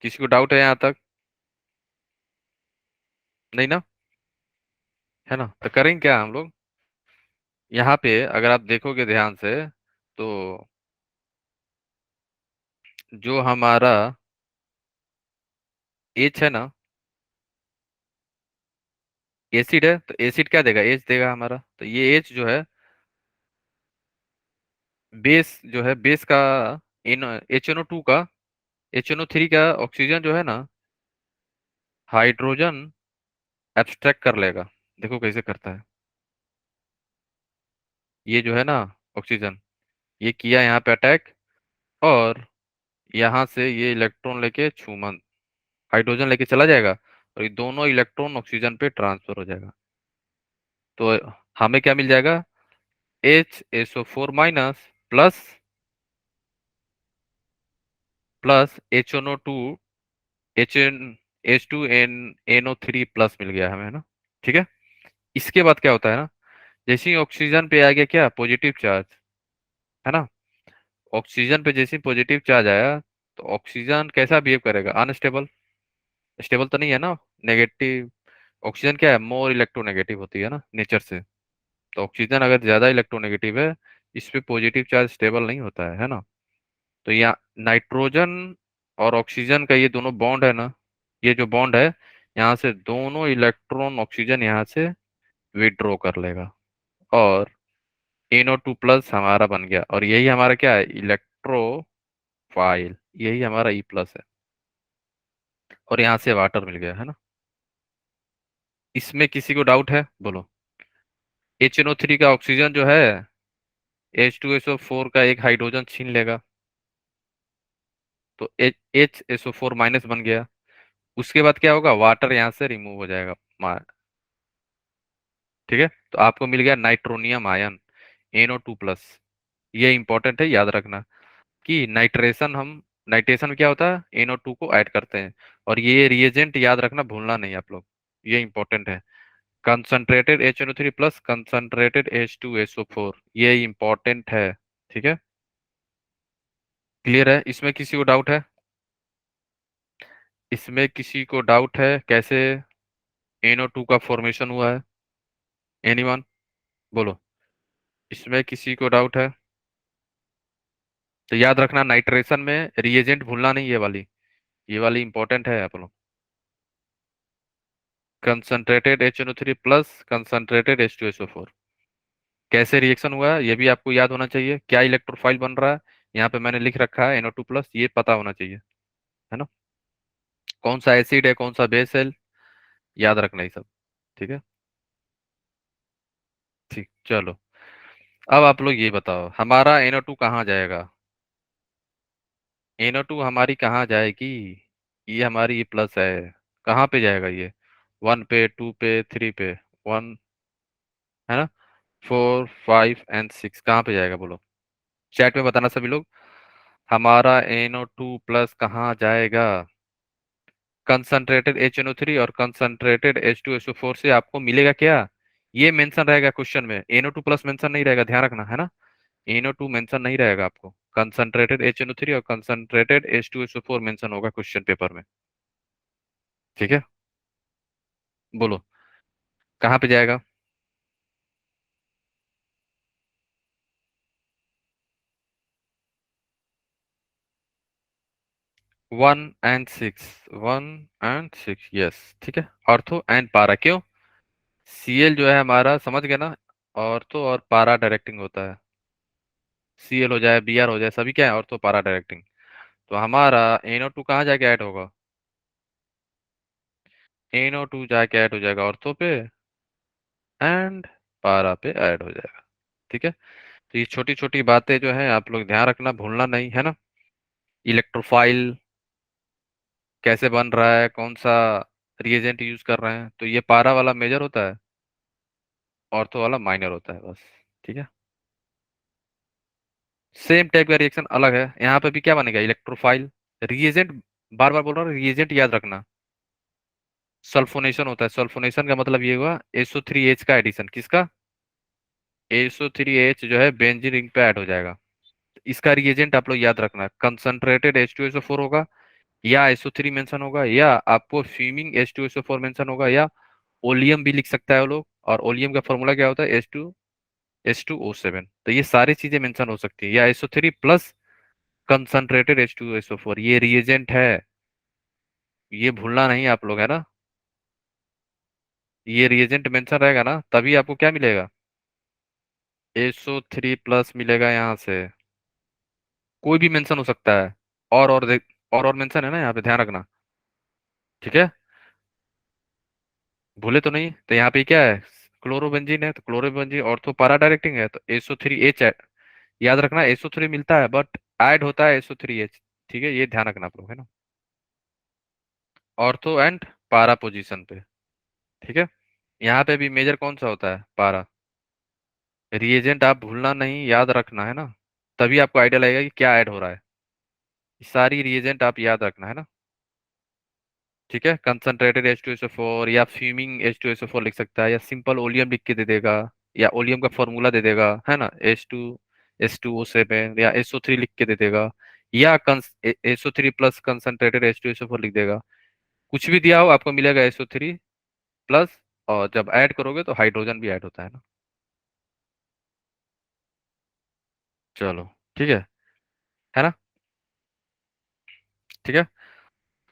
किसी को डाउट है यहाँ तक? नहीं ना? है ना? तो करेंगे क्या हम लोग, यहाँ पे अगर आप देखोगे ध्यान से, तो जो हमारा एच है ना, एसिड है, तो एसिड क्या देगा? एच देगा हमारा। तो ये एच जो है, बेस जो है, बेस का इन HNO2 का, HNO3 का ऑक्सीजन जो है ना, हाइड्रोजन एब्स्ट्रैक्ट कर लेगा। देखो कैसे करता है, ये जो है ना ऑक्सीजन, ये किया यहाँ पे अटैक, और यहाँ से ये इलेक्ट्रॉन लेके छूमन हाइड्रोजन लेके चला जाएगा, और ये दोनों इलेक्ट्रॉन ऑक्सीजन पे ट्रांसफर हो जाएगा। तो हमें क्या मिल जाएगा? HSO4 plus plus HNO2, H2NO3 plus मिल गया हमें, है ना। ठीक है। इसके बाद क्या होता है ना, जैसे ही ऑक्सीजन पे आ गया क्या? पॉजिटिव चार्ज, है ना। ऑक्सीजन पे जैसे ही पॉजिटिव चार्ज आया, तो ऑक्सीजन कैसा बिहेव करेगा? अनस्टेबल, स्टेबल तो नहीं है ना, नेगेटिव। ऑक्सीजन क्या है? मोर इलेक्ट्रोनेगेटिव होती है ना नेचर से। तो ऑक्सीजन अगर ज्यादा इलेक्ट्रोनेगेटिव है, इस पे पॉजिटिव चार्ज स्टेबल नहीं होता है ना। तो यहाँ नाइट्रोजन और ऑक्सीजन का ये दोनों बॉन्ड है ना, ये जो बॉन्ड है, यहाँ से दोनों इलेक्ट्रॉन ऑक्सीजन यहाँ से विड्रॉ कर लेगा, और NO2 प्लस हमारा बन गया, और यही हमारा क्या है? इलेक्ट्रोफाइल, यही हमारा E प्लस है, और यहाँ से वाटर मिल गया, है ना। इसमें किसी को डाउट है? बोलो। HNO3 का ऑक्सीजन जो है H2SO4 का एक हाइड्रोजन छीन लेगा, तो HSO4 बन गया। उसके बाद क्या होगा? वाटर यहाँ से रिमूव हो जाएगा। ठीक है, तो आपको मिल गया नाइट्रोनियम आयन, NO2 प्लस। ये इंपॉर्टेंट है, याद रखना कि नाइट्रेशन में क्या होता है? NO2 को ऐड करते हैं, और ये रिएजेंट याद रखना, भूलना नहीं आप लोग, ये इंपॉर्टेंट है। Concentrated HNO3 plus concentrated H2SO4, ये इंपॉर्टेंट है। ठीक है, क्लियर है? इसमें किसी को डाउट है? इसमें किसी को डाउट है कैसे NO2 का फॉर्मेशन हुआ है? एनीवन? बोलो, इसमें किसी को डाउट है? तो याद रखना, नाइट्रेशन में रिएजेंट भूलना नहीं, ये वाली इंपॉर्टेंट है आप लोग। Concentrated HNO3 plus concentrated H2SO4, कैसे रिएक्शन हुआ है ये भी आपको याद होना चाहिए। क्या इलेक्ट्रोफाइल बन रहा है, यहाँ पे मैंने लिख रखा है NO2 प्लस, ये पता होना चाहिए, है ना। कौन सा एसिड है, कौन सा बेस है, याद रखना ये सब। ठीक है, ठीक, चलो। अब आप लोग ये बताओ, हमारा NO2 कहाँ जाएगा? NO2 हमारी कहाँ जाएगी? ये हमारी ये प्लस है, कहाँ पे जाएगा ये? 1 पे, 2 पे, 3 पे, 1, है ना, 4, 5 एंड 6, कहाँ पे जाएगा? बोलो, चैट में बताना सभी लोग, हमारा NO2 प्लस कहाँ जाएगा? कंसंट्रेटेड HNO3 और कंसंट्रेटेड H2SO4 से आपको मिलेगा क्या? ये मेंशन रहेगा क्वेश्चन में, NO2 प्लस मेंशन नहीं रहेगा, ध्यान रखना, है ना। NO2 मेंशन नहीं रहेगा आपको, कंसंट्रेटेड HNO3 और कंसंट्रेटेड H2SO4 मेंशन होगा क्वेश्चन पेपर में। ठीक है, बोलो कहाँ पे जाएगा? 1 एंड 6, 1 एंड 6, यस, ठीक है। ऑर्थो एंड पारा, क्यों? Cl जो है हमारा, समझ गए ना, ऑर्थो और पारा डायरेक्टिंग होता है। Cl हो जाए, Br हो जाए, सभी क्या है ऑर्थो पारा डायरेक्टिंग। तो हमारा NO2 कहाँ जाके ऐड होगा? NO2 जाके ऐड हो जाएगा ऑर्थो पे एंड पारा पे ऐड हो जाएगा। ठीक है, तो ये छोटी छोटी बातें जो है आप लोग ध्यान रखना, भूलना नहीं है ना। इलेक्ट्रोफाइल कैसे बन रहा है, कौन सा रिएजेंट यूज कर रहे हैं, तो ये पारा वाला मेजर होता है, ऑर्थो वाला माइनर होता है बस। ठीक है, सेम टाइप का रिएक्शन अलग है, यहाँ पे भी क्या बनेगा इलेक्ट्रोफाइल रिएजेंट। बार बार बोल रहा हूँ रिएजेंट याद रखना। सल्फोनेशन होता है, सल्फोनेशन का मतलब ये हुआ SO3H का एडिशन, किसका? SO3H जो है बेंजीन रिंग पे ऐड हो जाएगा। इसका रिएजेंट आप लोग याद रखना, कंसंट्रेटेड H2SO4 होगा, या SO3 मेंशन होगा, या आपको फ्यूमिंग H2SO4 मेंशन होगा, या ओलियम भी लिख सकता है वो लोग। और ओलियम का फॉर्मूला क्या होता है? H2O7। तो ये सारी चीजें मेंशन हो सकती है, या SO3 प्लस कंसंट्रेटेड H2SO4, ये रिएजेंट है, ये भूलना नहीं आप लोग, है ना। ये रिएजेंट मेंशन रहेगा ना, तभी आपको क्या मिलेगा? SO3 प्लस मिलेगा यहाँ से। कोई भी मेंशन हो सकता है, और देख, और मेंशन है ना यहाँ पे, ध्यान रखना। ठीक है, भूले तो नहीं। तो यहाँ पे क्या है? क्लोरोबेंजीन है, तो क्लोरोबेंजीन ऑर्थो पारा डायरेक्टिंग है, तो SO3H याद रखना। SO3 मिलता है बट ऐड होता है SO3H। ठीक है, ये ध्यान रखना आप लोग, है ना, ऑर्थो एंड पारा पोजीशन पे। ठीक है, यहाँ पे भी मेजर कौन सा होता है? पारा। रिएजेंट आप भूलना नहीं, याद रखना, है ना, तभी आपको आइडिया लगेगा कि क्या ऐड हो रहा है। सारी रिएजेंट आप याद रखना, है ना। ठीक है, कंसंट्रेटेड H2SO4 या फ्यूमिंग H2SO4 लिख सकता है, या सिंपल ओलियम लिख के दे देगा, या ओलियम का फॉर्मूला दे देगा, है ना, H2O7, या SO3 लिख के दे देगा, या SO3 प्लस कंसंट्रेटेड H2SO4 लिख देगा। कुछ भी दिया हो आपको मिलेगा SO3 प्लस, और जब ऐड करोगे तो हाइड्रोजन भी ऐड होता है ना। चलो, ठीक है ना। ठीक है,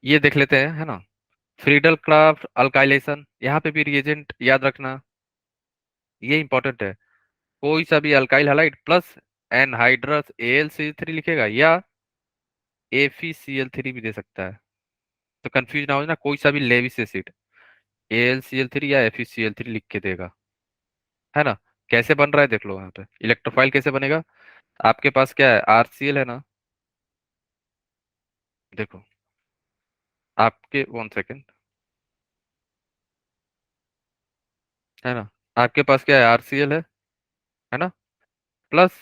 ये देख लेते हैं, है ना। फ्रीडल क्राफ्ट अल्काइलेशन, यहाँ पे भी रिएजेंट याद रखना, ये इंपॉर्टेंट है। कोई सा भी alkyl halide plus anhydrous AlCl3 लिखेगा, या FeCl3 भी दे सकता है। तो कंफ्यूज ना हो ना, कोई सा भी लेविस एसिड AlCl3 या FeCl3 लिख के देगा, है ना। कैसे बन रहा है देख लो यहाँ पे, इलेक्ट्रोफाइल कैसे बनेगा। आपके पास क्या है? RCl है ना, देखो आपके 1 सेकेंड, है ना, आपके पास क्या है? RCl है ना, प्लस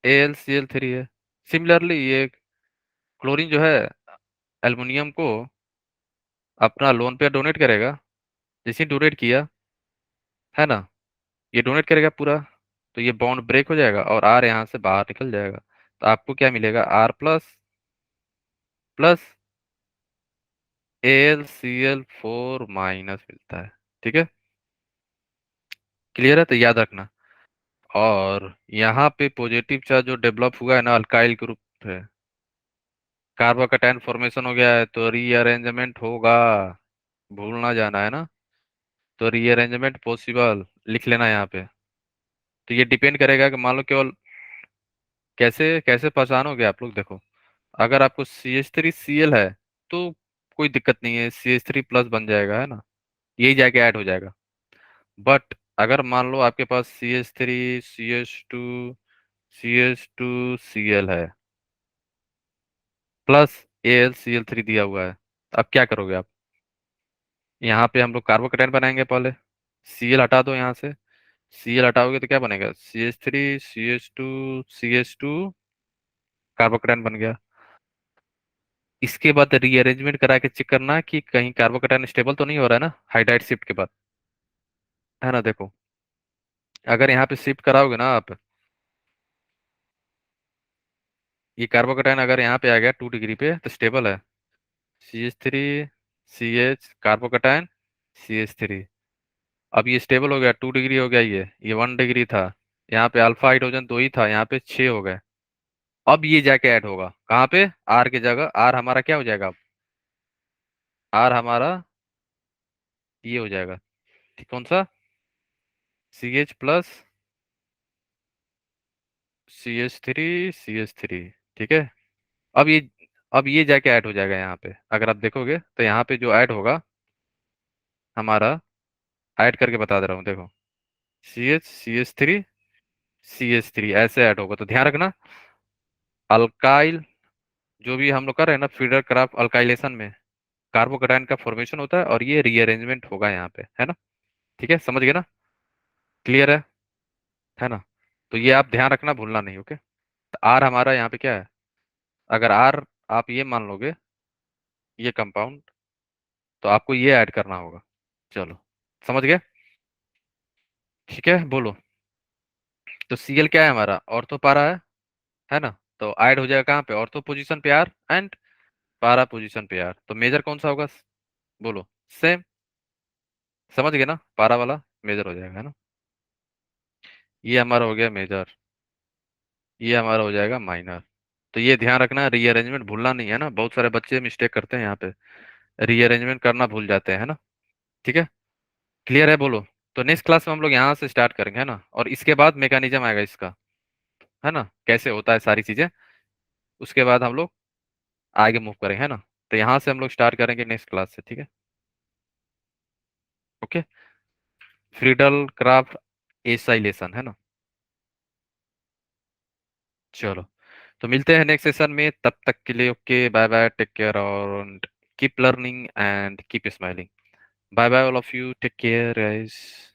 AlCl3 है। सिमिलरली ये क्लोरीन जो है एल्युमिनियम को अपना लोन पे डोनेट करेगा, जैसे डोनेट किया, है ना, ये डोनेट करेगा पूरा, तो ये बॉन्ड ब्रेक हो जाएगा और R यहाँ से बाहर निकल जाएगा। तो आपको क्या मिलेगा? R प्लस AlCl4 माइनस मिलता है। ठीक है, क्लियर है, तो याद रखना। और यहाँ पे पॉजिटिव चार्ज जो डेवलप हुआ है ना अल्काइल ग्रुप है, कार्बोकैटायन फॉर्मेशन हो गया है, तो रीअरेंजमेंट होगा, भूल ना जाना, है ना। तो रीअरेंजमेंट पॉसिबल लिख लेना यहाँ पे। तो ये डिपेंड करेगा कि मान लो केवल कैसे कैसे पहचानोगे आप लोग, देखो अगर आपको CH3Cl है तो कोई दिक्कत नहीं है, CH3 प्लस बन जाएगा, है ना, यही जाके ऐड हो जाएगा। बट अगर मान लो आपके पास CH3 CH2 है प्लस AlCl3 दिया हुआ है, अब क्या करोगे आप? यहाँ पे हम लोग कार्बोकेटाइन बनाएंगे पहले। Cl हटा दो यहाँ से, Cl हटाओगे तो क्या बनेगा? CH3 CH2 कार्बोकेटाइन बन गया। इसके बाद रीअरेंजमेंट करा के चेक करना कि कहीं कार्बोकेटाइन स्टेबल तो नहीं हो रहा है ना हाइड्राइड शिफ्ट के बाद, है ना। देखो अगर यहाँ पे शिफ्ट कराओगे ना आप, ये कार्बोकेटाइन अगर यहाँ पे आ गया 2 डिग्री पे तो स्टेबल है। CH3 CH कार्बोकेटाइन CH3, अब ये स्टेबल हो गया, 2 डिग्री हो गया, ये 1 डिग्री था। यहाँ पे अल्फा हाइड्रोजन 2 ही था, यहाँ पे 6 हो गए। अब ये जाके ऐड होगा कहाँ पे? R की जगह। R हमारा क्या हो जाएगा अब? R हमारा ये हो जाएगा, ठीक, कौन सा? CH प्लस CH3 ठीक है। अब ये अब ये जाके ऐड हो जाएगा यहाँ पे, अगर आप देखोगे तो यहाँ पे जो ऐड होगा हमारा, ऐड करके बता दे रहा हूँ, देखो CH3 ऐसे ऐड होगा। तो ध्यान रखना, अल्काइल जो भी हम लोग कर रहे हैं ना फीडर क्राफ्ट अल्काइलेशन में, कार्बोकेटाइन का फॉर्मेशन होता है और ये रीअरेंजमेंट होगा यहाँ पे, है ना। ठीक है, समझ गए ना, क्लियर है ना। तो ये आप ध्यान रखना, भूलना नहीं, ओके। आर हमारा यहाँ पे क्या है, अगर आर आप ये मान लोगे, ये कंपाउंड, तो आपको ये ऐड करना होगा। चलो, समझ गए, ठीक है, बोलो। तो Cl क्या है हमारा, ऑर्थो पारा है ना। तो ऐड हो जाएगा कहाँ पे, ऑर्थो पोजीशन पे आर एंड पारा पोजीशन पे आर। तो मेजर कौन सा होगा, बोलो, सेम, समझ गए ना, पारा वाला मेजर हो जाएगा, है ना। ये हमारा हो गया मेजर, ये हमारा हो जाएगा माइनर। तो ये ध्यान रखना, रीअरेंजमेंट भूलना नहीं, है ना। बहुत सारे बच्चे मिस्टेक करते हैं यहाँ पे, रीअरेंजमेंट करना भूल जाते हैं, है ना। ठीक है, क्लियर है, बोलो। तो नेक्स्ट क्लास में हम लोग यहाँ से स्टार्ट करेंगे, है ना, और इसके बाद मैकेनिज्म आएगा इसका, है ना, कैसे होता है सारी चीजें, उसके बाद हम लोग आगे मूव करेंगे, है ना। तो यहाँ से हम लोग स्टार्ट करेंगे नेक्स्ट क्लास से, ठीक है, ओके। फ्रीडल क्राफ्ट एसाइलेशन, है ना। चलो, तो मिलते हैं नेक्स्ट सेशन में, तब तक के लिए okay, bye bye, take care और keep learning and keep smiling. Bye bye all of you, take care guys.